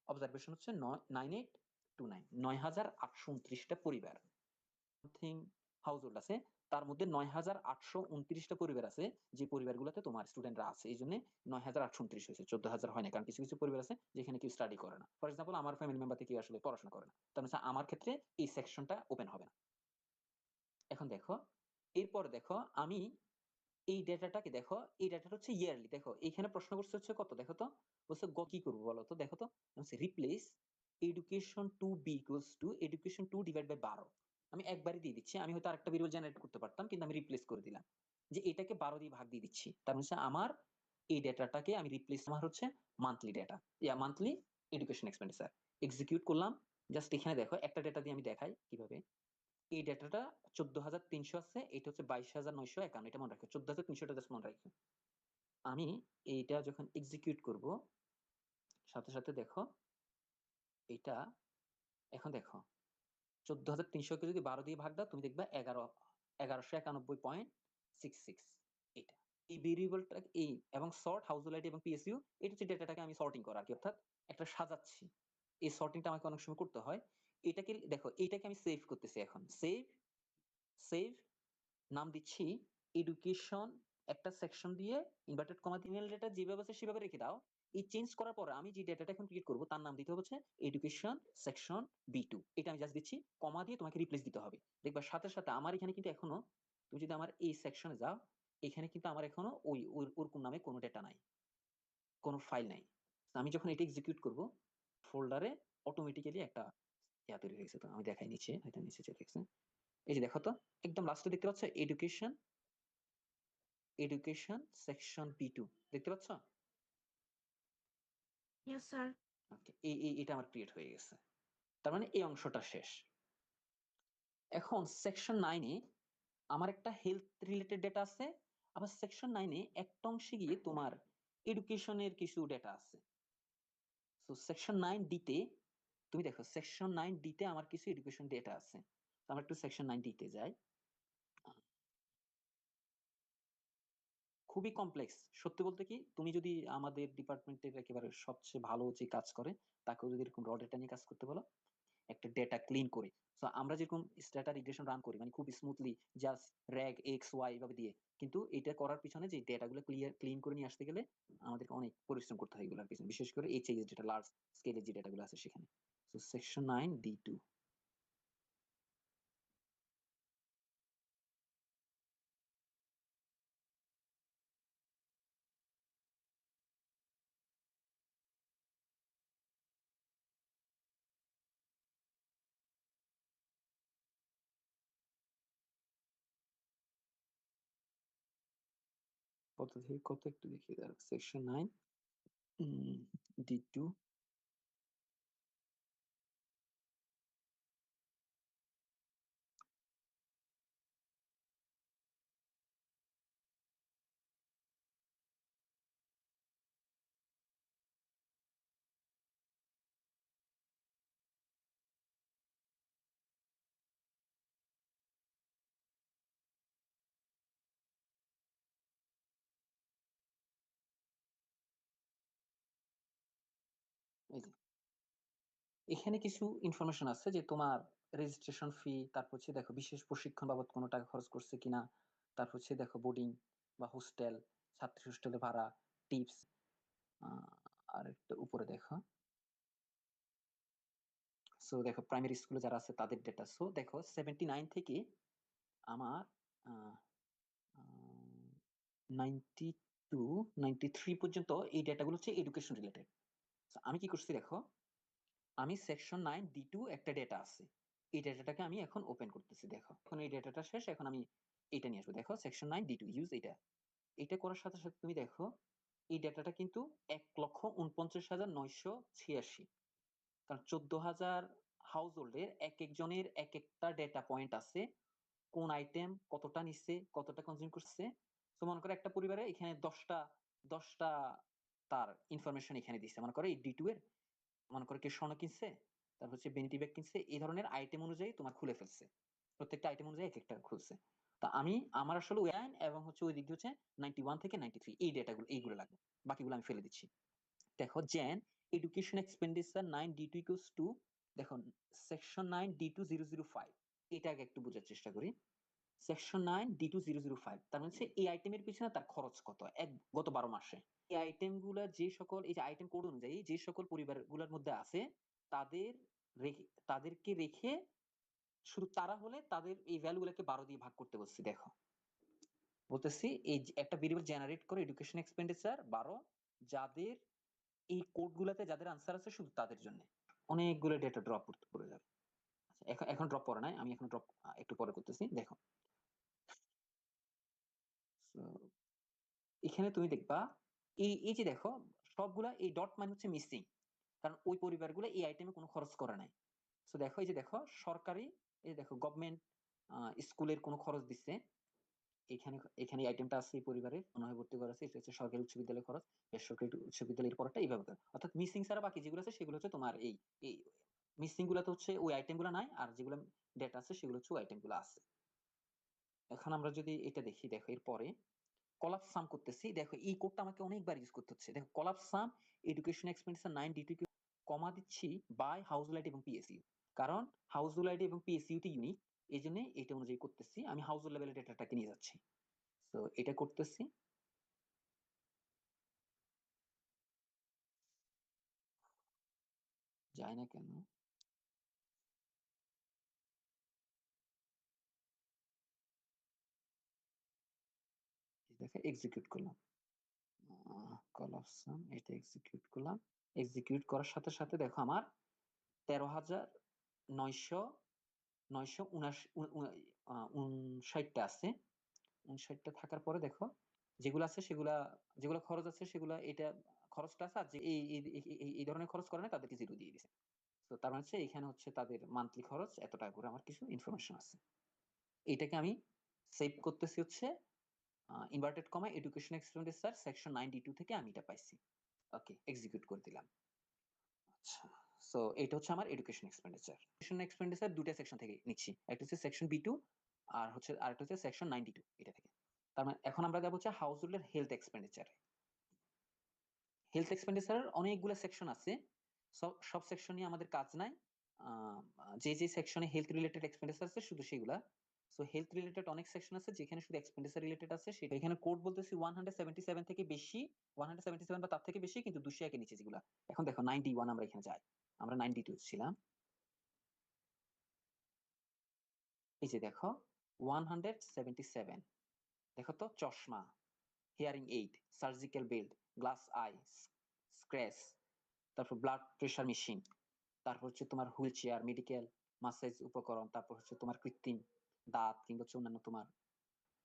অবজারভেশন হচ্ছে 9829 9829টা পরিবার হাউসহোল্ড আছে, তার মধ্যে 9829টা পরিবার আছে যে পরিবারগুলোতে তোমার স্টুডেন্টরা আছে, এই জন্য 9829 হয়েছে, 14,000 হয় না। কারণ কিছু কিছু পরিবার আছে যেখানে কেউ স্টাডি করে না, ফর এক্সাম্পল আমার ফ্যামিলি মেম্বার থেকে আসলে পড়াশোনা করে না, তার মানে আমার ক্ষেত্রে এই সেকশনটা ওপেন হবে না। এখন দেখো এরপর দেখো আমি এই ডেটাটাকে দেখো, এই ডেটাটা হচ্ছে ইয়ারলি। দেখো এখানে প্রশ্ন করছে হচ্ছে কত, দেখো তো বলছে কি করবো বলো তো, দেখো তো replace education 2b equals to education 2 divide by 12। আমি একবারই দিয়ে দিচ্ছি, আমি হয়তো আরেকটা ভেরিয়েবল জেনারেট করতে পারতাম কিন্তু আমি রিপ্লেস করে দিলাম যে এটাকে 12 দিয়ে ভাগ দিয়ে দিচ্ছি। তার মানে আমার এই ডেটাটাকে আমি রিপ্লেস, আমার হচ্ছে monthly data, monthly education expenditure. Execute করলাম, জাস্ট এখানে দেখো একটা ডেটা দিয়ে আমি দেখাই কিভাবে। এই ডেটাটা 14,300 আছে, এটা হচ্ছে 22,951, এটা মনে রাখো 14,300টা জাস্ট মনে রাখো। আমি এইটা যখন এক্সিকিউট করব সাথে সাথে দেখো এটা, এখন দেখো 14,300কে যদি 12 দিয়ে ভাগ দাও তুমি দেখবে 1191.66। এটা এই ভেরিয়েবলটা এই এবং সর্ট হাউসহোল্ড আইডি এবং পিএসইউ, এটা হচ্ছে ডেটাটাকে আমি সর্টিং করা আর কি, অর্থাৎ একটা সাজাচ্ছি। এই সর্টিংটা আমাকে অনেক সময় করতে হয়। এটাকে দেখো এইটাকে আমি সেভ করতেছি, এখন সেভ নাম দিচ্ছি এডুকেশন, একটা সেকশন দিয়ে ইনভার্টেড কমা দিয়ে ইমেল ডেটা যেভাবে আছে সেভাবে রেখে দাও, এই চেঞ্জ করার পরে আমি যে ডেটাটা এখন ক্রিয়েট করবো তার নাম দিতে হচ্ছে এডুকেশন সেকশন B2। এটা আমি জাস্ট দিচ্ছি, কমা দিয়ে তোমাকে রিপ্লেস দিতে হবে। দেখবা সাথে সাথে আমার এখানে কিন্তু এখনো, তুমি যদি আমার এই সেকশনে যাও, এখানে কিন্তু আমার এখনো ওরকম নামে কোনো ডেটা নাই, কোনো ফাইল নাই। তো আমি যখন এটা এক্সিকিউট করব, ফোল্ডারে অটোমেটিক্যালি একটা ইয়া তৈরি হয়ে গেছে। তো আমি দেখাই নিচে, এটা নিচে চলে গেছে। এই যে দেখো তো, একদম লাস্টে দেখতে পাচ্ছ এডুকেশন সেকশন B2 দেখতে পাচ্ছ? Yes sir. ওকে, এটা আমার ক্রিয়েট হয়ে গেছে। তার মানে এই অংশটা শেষ। এখন সেকশন 9-এ আমার একটা হেলথ রিলেটেড ডেটা আছে, আবার সেকশন 9-এ একটা অংশে গিয়ে তোমার এডুকেশনের কিছু ডেটা আছে। সো সেকশন 9D-তে তুমি দেখো, সেকশন 9D-তে আমার কিছু এডুকেশন ডেটা আছে। তো আমরা একটু সেকশন 9D-তে যাই। খুবই কমপ্লেক্স সত্যি বলতে। কি তুমি যদি আমাদের ডিপার্টমেন্টের একেবারে সবচেয়ে ভালো যে কাজ করে, তাকেও যদি এরকম র ডেটা নিয়ে কাজ করতে বলো, একটা ডেটা ক্লিন করে, সো আমরা যেরকম স্ট্যাটা রিগ্রেশন রান করি, মানে খুব smoothly just reg x y এভাবে দিয়ে, কিন্তু এটা করার পিছনে যে ডেটাগুলো ক্লিন করে নিয়ে আসতে গেলে আমাদেরকে অনেক পরিশ্রম করতে হয় এগুলোর পিছনে, বিশেষ করে এইচএইএস যেটা লার্জ স্কেলের যে ডেটাগুলো আছে সেখানে। So section 9D2। কত থেকে কত একটু দেখিয়ে দাও, সেকশন 9D2। এই যে এখানে কিছু ইনফরমেশন আছে যে তোমার রেজিস্ট্রেশন ফি, তারপর হচ্ছে দেখো বিশেষ প্রশিক্ষণ বাবদ কোনো টাকা খরচ করছে কিনা, তারপর হচ্ছে দেখো বোর্ডিং বা হোস্টেল, ছাত্রী হোস্টেলে ভাড়া, টিপস। আর একটু উপরে দেখো, সো দেখো প্রাইমারি স্কুলে যারা আছে তাদের ডেটা। সো দেখো 79 থেকে আমার 92 93 পর্যন্ত এই ডেটাগুলো হচ্ছে এডুকেশন রিলেটেড। আমি কি করছি দেখো, আমি সেকশন 9D2 একটা ডেটা আছে, এই ডেটাটাকে আমি এখন ওপেন করতেছি। দেখো এখন এই ডেটাটা শেষ, এখন আমি এটা নিয়ে আসবো। দেখো সেকশন 9D2 ইউজ এটা করার সাথে সাথে তুমি দেখো এই ডেটাটা কিন্তু 1,49,986, কারণ 14,000 হাউস হোল্ডের এক একজনের এক একটা ডেটা পয়েন্ট আছে, কোন আইটেম কতটা নিচ্ছে, কতটা কনজিউম করছে। তো মনে করো একটা পরিবারে এখানে 10টা তার ইনফরমেশন এখানে দিচ্ছে। মনে করো এই D2 এর, মনে করো কেউ স্বর্ণ কিনছে, তারপর হচ্ছে বেনিটি ব্যাগ কিনছে, এই ধরনের আইটেম অনুযায়ী তোমার খুলে ফেলছে, প্রত্যেকটা আইটেম অনুযায়ী এক একটা খুলছে। তা আমি আমার আসলে ওই আইন এবং হচ্ছে ওই দিক দিয়ে হচ্ছে 91 থেকে 93 এই ডেটাগুলো, এইগুলো লাগবে, বাকিগুলো আমি ফেলে দিচ্ছি। দেখো জেন education expenditure 9D2 equals to, দেখো সেকশন 9D2005, এটা আগে একটু বোঝার চেষ্টা করি। সেকশন 9D2005 তার মানে হচ্ছে এই আইটেমের পিছনে তার খরচ কত গত 12 মাসে। এই আইটেম গুলা যে সকল, এই যে আইটেম কোড অনুযায়ী যে সকল পরিবার গুলার মধ্যে আছে, তাদের তাদেরকে রেখে, শুধু তারা হলে তাদের এই ভ্যালু গুলাকে 12 দিয়ে ভাগ করতে বলছি। দেখো বলতেছি এই যে একটা ভেরিয়েবল জেনারেট করে এডুকেশন এক্সপেন্ডিচার 12, যাদের এই কোড গুলাতে যাদের আনসার আছে শুধু তাদের জন্য। অনেকগুলো ডেটা ড্রপ করে যাবে। আচ্ছা, এখন এখন ড্রপ করে নাই, আমি এখন ড্রপ একটু পরে করতেছি। দেখো So, এখানে তুমি দেখবা এই যে দেখো সবগুলা এই ডট মানে হচ্ছে মিসিং, কারণ ওই পরিবারগুলো এই আইটেমে কোনো খরচ করে নাই। তো দেখো এই যে দেখো সরকারি, এই যে দেখো গভর্নমেন্ট স্কুলের কোনো খরচ দিচ্ছে, এখানে এখানে আইটেমটা আছে, এই পরিবারের মনে হয় ভর্তি করা আছে, এটা হচ্ছে সরকারি উচ্চ বিদ্যালয় খরচ, বেসরকারি উচ্চ বিদ্যালয়ের পরটা এইভাবে করে। অর্থাৎ মিসিং ছাড়া বাকি যেগুলো আছে সেগুলো হচ্ছে তোমার এই মিসিং গুলো তো হচ্ছে ওই আইটেম গুলো নাই, আর যেগুলো ডেটা আছে সেগুলো হচ্ছে ওই আইটেম গুলো আছে। এখন আমরা যদি এটা দেখি, দেখো এরপরে কলাপস সাম করতেছি। দেখো এই কোডটা আমাকে অনেকবার ইউজ করতে হচ্ছে। দেখো কলাপস সাম এডুকেশন এক্সপেন্ডিচার 9D2 কমা দিচ্ছি বাই হাউস হোল্ড এবং পিএসইউ, কারণ হাউস হোল্ড এবং পিএসইউ টি ইউনিক, এই জন্য এটা অনুযায়ী করতেছি। আমি হাউস হোল্ড লেভেলের ডেটাটাকে নিয়ে যাচ্ছি, তো এটা করতেছি। যায় না কেন? দেখো এক্সিকিউট করলাম, কল অফ সাম, এটা এক্সিকিউট করলাম। এক্সিকিউট করার সাথে সাথে দেখো আমার 13,959টা আছে। 59টা থাকার পরে দেখো যেগুলো আছে সেগুলা, যেগুলো খরচ আছে সেগুলা, এটা খরচটা আছে, আর যে এই ধরনের খরচ করে না তাদেরকে জিরো দিয়ে দিছে। তো তার মানে হচ্ছে এখানে হচ্ছে তাদের মান্থলি খরচ এত টাকা করে, আমার কিছু ইনফরমেশন আছে। এটাকে আমি সেভ করতেছি হচ্ছে inverted comma education expenditure section 92 থেকে আমি এটা পাইছি। ওকে, এক্সিকিউট করে দিলাম। আচ্ছা, সো এটা হচ্ছে আমার এডুকেশন এক্সপেন্ডিচার। এডুকেশন এক্সপেন্ডিচার দুটো সেকশন থেকে নিচ্ছি, একটা হচ্ছে সেকশন বি টু, আর হচ্ছে আরেকটা হচ্ছে সেকশন 92 এটা থেকে। তার মানে এখন আমরা যাবো হচ্ছে হাউস হোল্ডের হেলথ এক্সপেন্ডিচার। হেলথ এক্সপেন্ডিচারের অনেকগুলো সেকশন আছে, সব সেকশন নিয়ে আমাদের কাজ নাই। আহ, যে যে সেকশনে হেলথ রিলেটেড এক্সপেন্ডিচার আছে শুধু সেগুলা। সো হেলথ রিলেটেড অনেক সেকশন আছে যেখানে শুধু এক্সপেন্ডিচার রিলেটেড আছে, সেটা এখানে কোড বলতেছি 177 থেকে বেশি, 177 বা তার থেকে বেশি, কিন্তু 201 এর নিচে যেগুলা। এখন দেখো 91, আমরা এখানে যাই, আমরা 92 ছিলাম। এই যে দেখো 177, দেখো তো চশমা, hearing aid, surgical belt, glass I, scratch, তারপর ব্লাড প্রেশার মেশিন, তারপর হচ্ছে তোমার হুইল চেয়ার, মেডিকেল মাসাজ উপকরণ, তারপর হচ্ছে তোমার কৃত্রিম দাঁত, কিংবা হচ্ছে অন্যান্য তোমার,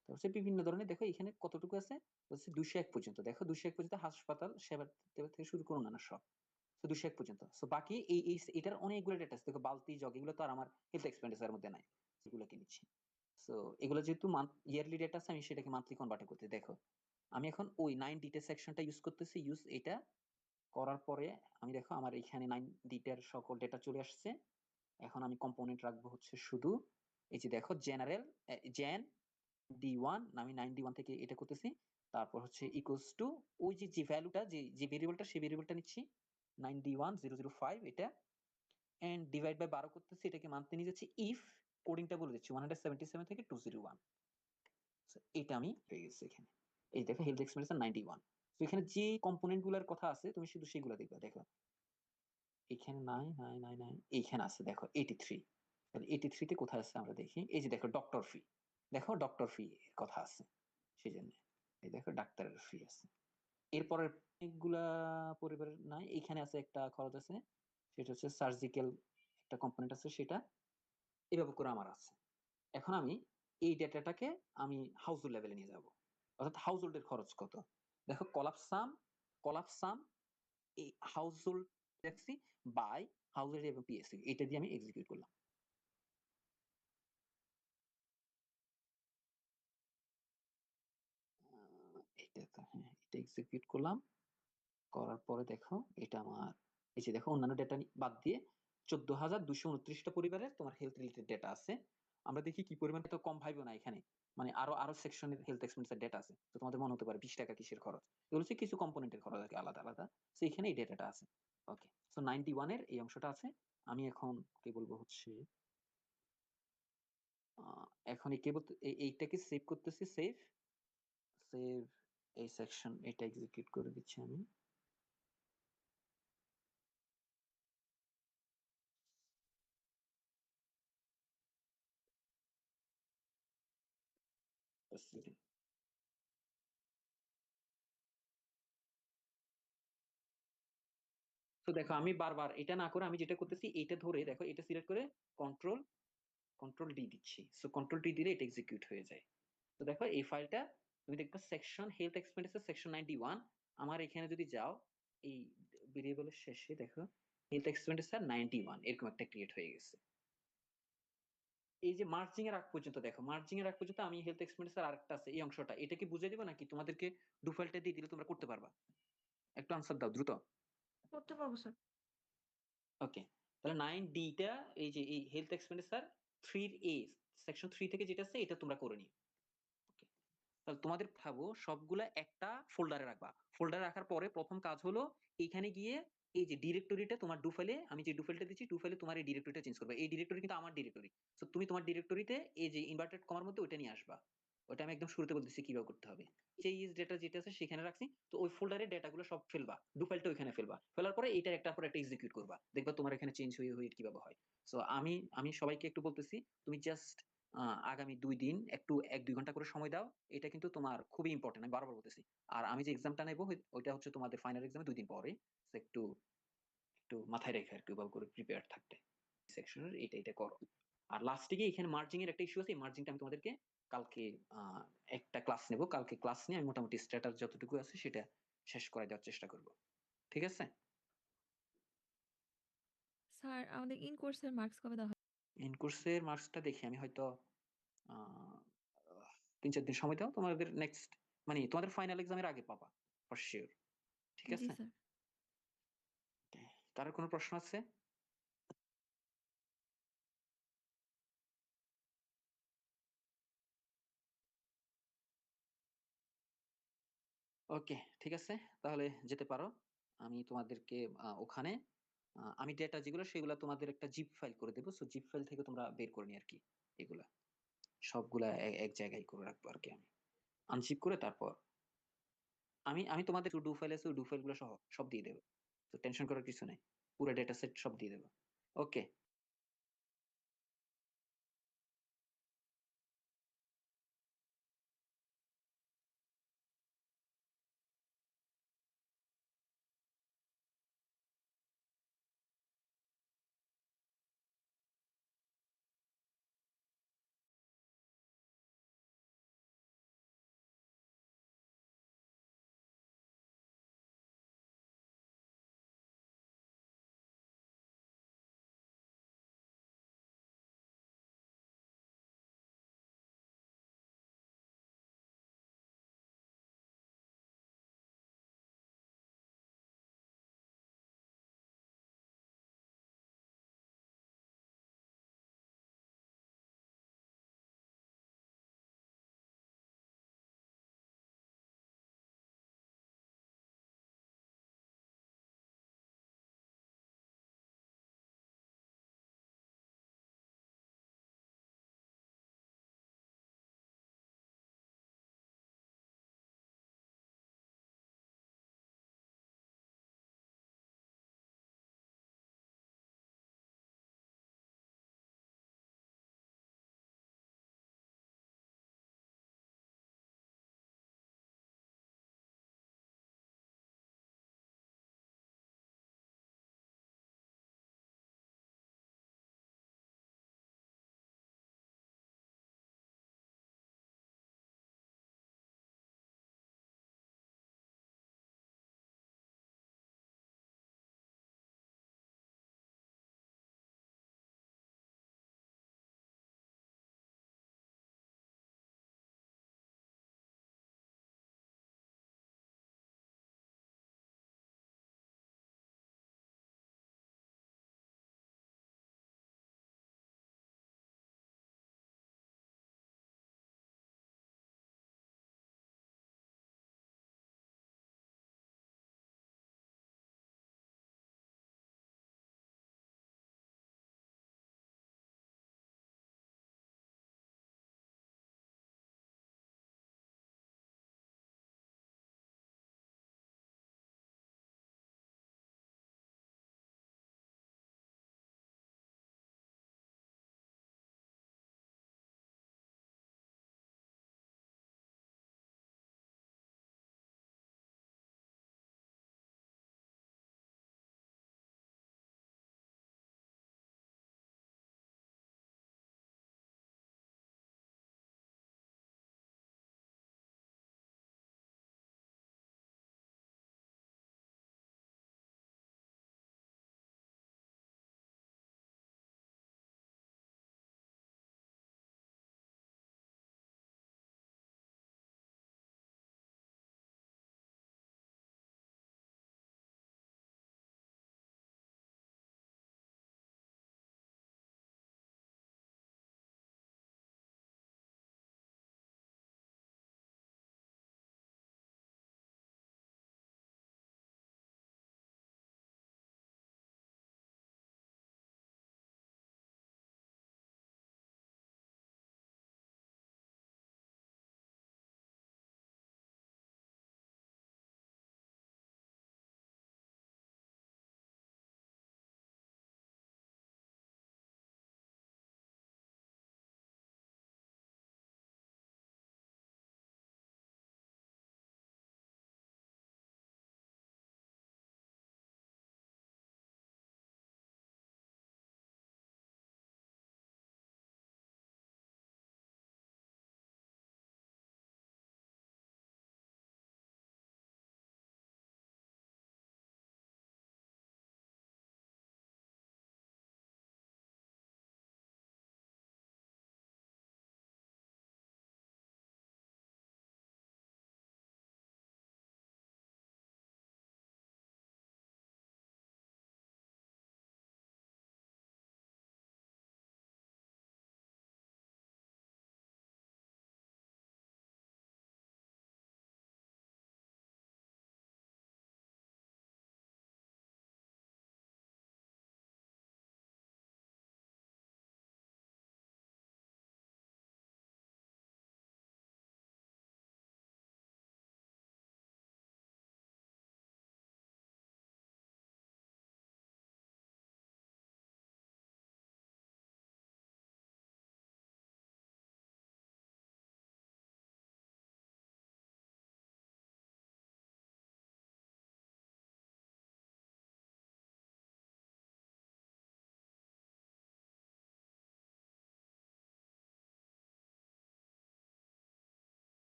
তারপর হচ্ছে বিভিন্ন ধরনের। দেখো এখানে কতটুকু আছে, হচ্ছে 201 পর্যন্ত। দেখো 201 পর্যন্ত হাসপাতাল সেবা টেবা থেকে শুরু করুন না সব, তো 201 পর্যন্ত। সো বাকি এটার অনেকগুলো ডেটা আছে। দেখো বালতি জগ, এগুলো তো আর আমার হেলথ এক্সপেন্ডিচারের মধ্যে নাই, সেগুলোকে নিচ্ছি। সো এগুলো যেহেতু ইয়ারলি ডেটা আছে, আমি সেটাকে মান্থলি কনভার্ট করতে, দেখো আমি এখন ওই 9 ডিটেল সেকশনটা ইউজ করতেছি। ইউজ এটা করার পরে আমি দেখো আমার এখানে 9 ডিটের সকল ডেটা চলে আসছে। এখন আমি কম্পোনেন্ট রাখবো হচ্ছে শুধু এই যে দেখো জেনারেল, জেন D1, আমি 9D1 থেকে এটা করতেছি। তারপর হচ্ছে ইকুয়ালস টু ওই যে যে ভ্যালুটা, যে ভেরিয়েবলটা, সেই ভেরিয়েবলটা নিচ্ছি 9D1005 এটা, এন্ড ডিভাইড বাই 12 করতেছি, এটাকে মানতে নিয়ে যাচ্ছি। ইফ কোডিংটা বলে দিচ্ছি 177 থেকে 201। এটা আমি পেয়ে গেছি এখানে। এই দেখো হেলথ এক্সপেন্ডিচার 91। তো এখানে যে কম্পোনেন্ট গুলার কথা আছে তুমি শুধু সেগুলো দেখবে। দেখো এখানে নাই নাই নাই নাই, এইখানে আছে দেখো 83। তাহলে 83 তে কোথায় আছে আমরা দেখি। এই যে দেখো ডক্টর ফি, দেখো ডক্টর ফি এর কথা আছে, সেই জন্য এই দেখো ডাক্তারের ফি আছে। এরপরে অনেকগুলা পরিবারের নাই, এখানে আছে একটা খরচ আছে, সেটা হচ্ছে সার্জিক্যাল একটা কম্পোনেন্ট আছে, সেটা এভাবে করে আমার আছে। এখন আমি এই ডেটাটাকে আমি হাউস হোল্ড লেভেলে নিয়ে যাব, অর্থাৎ হাউস হোল্ডের খরচ কত। দেখো কলাপসাম এই household taxi by household এবং পিএসসি, এটা দিয়ে আমি এক্সিকিউট করলাম। এটা তো হ্যাঁ, এটা এক্সিকিউট করলাম। করার পরে দেখো এটা আমার, এই যে দেখো অন্যান্য ডেটা বাদ দিয়ে 14,229টা পরিবারের তোমার হেলথ রিলেটেড ডেটা আছে। আমরা দেখি কি পরিমাণ, তো কম ভাইবো না এখানে, মানে আরো আরো সেকশনের হেলথ এক্সপেন্ডিচার ডেটা আছে। তো তোমাদের মনে হতে পারে 20 টাকা কিসের খরচ, এগুলো হচ্ছে কিছু কম্পোনেন্টের খরচ আর কি, আলাদা আলাদা। তো এখানে এই ডেটাটা আছে। ওকে, সো 91 এর এই অংশটা আছে। আমি এখন কি বলবো হচ্ছে এখন এই কেবল এইটাকে সেভ করতেছি, সেভ সেভ এই সেকশন, এটা এক্সিকিউট করে দিচ্ছি আমি। তো দেখো আমি বারবার এটা না করে আমি যেটা করতেছি, এটা ধরে দেখো এটা সিলেক্ট করে কন্ট্রোল কন্ট্রোল ডি দিচ্ছি। সো কন্ট্রোল ডি দিলে এটা এক্সিকিউট হয়ে যায়। তো দেখো এই ফাইলটা তুমি দেখবে সেকশন হেলথ এক্সপেন্ডিচার সেকশন 91। আমার এখানে যদি যাও এই ভেরিয়েবলের শেষে দেখো হেলথ এক্সপেন্ডিচার 91 এরকম একটা ক্রিয়েট হয়ে গেছে। এই যে মার্জিং এর আগ পর্যন্ত, দেখো মার্জিং এর আগ পর্যন্ত আমি হেলথ এক্সপেন্ডিচার আরেকটা আছে এই অংশটা, এটাকে বুঝিয়ে দিব নাকি তোমাদেরকে ডুফাইলটা দিয়ে দিলে তোমরা করতে পারবা? একটু আনসার দাও দ্রুত। করতে পারবো স্যার। ওকে, তাহলে 9D টা এই যে এই হেলথ এক্সপেন্ডিচার 3 এ সেকশন 3 থেকে যেটা আছে এটা তোমরা করে নিও। ওকে, তাহলে তোমাদের ভাবো সবগুলা একটা ফোল্ডারে রাখবা। ফোল্ডারে রাখার পরে প্রথম কাজ হলো এইখানে গিয়ে এই যে ডিরেক্টরিটা তোমার ডুফাইলে, আমি যে ডুফাইলটা দিচ্ছি ডুফাইলে তোমার এই ডিরেক্টরিটা চেঞ্জ করবে। এই ডিরেক্টরি কিন্তু আমার ডিরেক্টরি, তো তুমি তোমার ডিরেক্টরিতে এই যে ইনভার্টেড কমার মধ্যে ওইটা নিয়ে আসবা। ওটা আমি একদম শুরুতে বলতেছি কিভাবে করতে হবে। এইচএইএস ডেটা যেটা আছে সেখানে রাখছি, তো ওই ফোল্ডারে ডেটাগুলো সব ফেলবা, ডু ফাইলটা ওইখানে ফেলবা, ফেলার পরে এইটার একটার পর একটা এক্সিকিউট করবা, দেখবা তোমার এখানে চেঞ্জ হয়ে হয়ে কিভাবে হয়। সো আমি সবাইকে একটু বলতেছি, তুমি জাস্ট আগামী 2 দিন একটু 1-2 ঘন্টা করে সময় দাও। এটা কিন্তু তোমার খুবই ইম্পর্টেন্ট, আমি বারবার বলতেছি। আর আমি যে এক্সামটা নেবো ওইটা হচ্ছে তোমাদের ফাইনাল এক্সামে 2 দিন পরে। So একটু একটু মাথায় রেখে আর কি ভালো করে প্রিপেয়ার থাকতে সেকশনের এটা করো। আর লাস্টে গিয়ে এখানে মার্জিং এর একটা ইস্যু আছে, এই মার্জিংটা আমি তোমাদেরকে কালকে একটা ক্লাস নেব, কালকে ক্লাস নিয়ে আমি মোটামুটি স্ট্যাটাস যতটুকু আছে সেটা শেষ করে দেওয়ার চেষ্টা করব। ঠিক আছে? স্যার আমাদের ইন কোর্সের মার্কস কবে দেওয়া হবে? ইন কোর্সের মার্কসটা দেখি আমি হয়তো 3-4 দিন সময় দাও, তোমাদের নেক্সট মানে তোমাদের ফাইনাল এক্সামের আগে পাবা ফর শিওর। ঠিক জি আছে? স্যার। কারোর কোনো প্রশ্ন আছে? ওকে, ঠিক আছে, তাহলে যেতে পারো। আমি তোমাদেরকে ওখানে আমি ডেটা যেগুলো সেগুলো তোমাদের একটা জিপ ফাইল করে দেবো, সো জিপ ফাইল থেকে তোমরা বের করে নি আর কি। এগুলা সবগুলা এক জায়গায় করে রাখবো আর কি, আমি আনজিপ করে তারপর আমি আমি তোমাদের ডু ফাইল আছে, ডু ফাইল গুলো সহ সব দিয়ে দেবো, তো টেনশন করার কিছু নাই, পুরো ডেটা সেট সব দিয়ে দেবো। ওকে।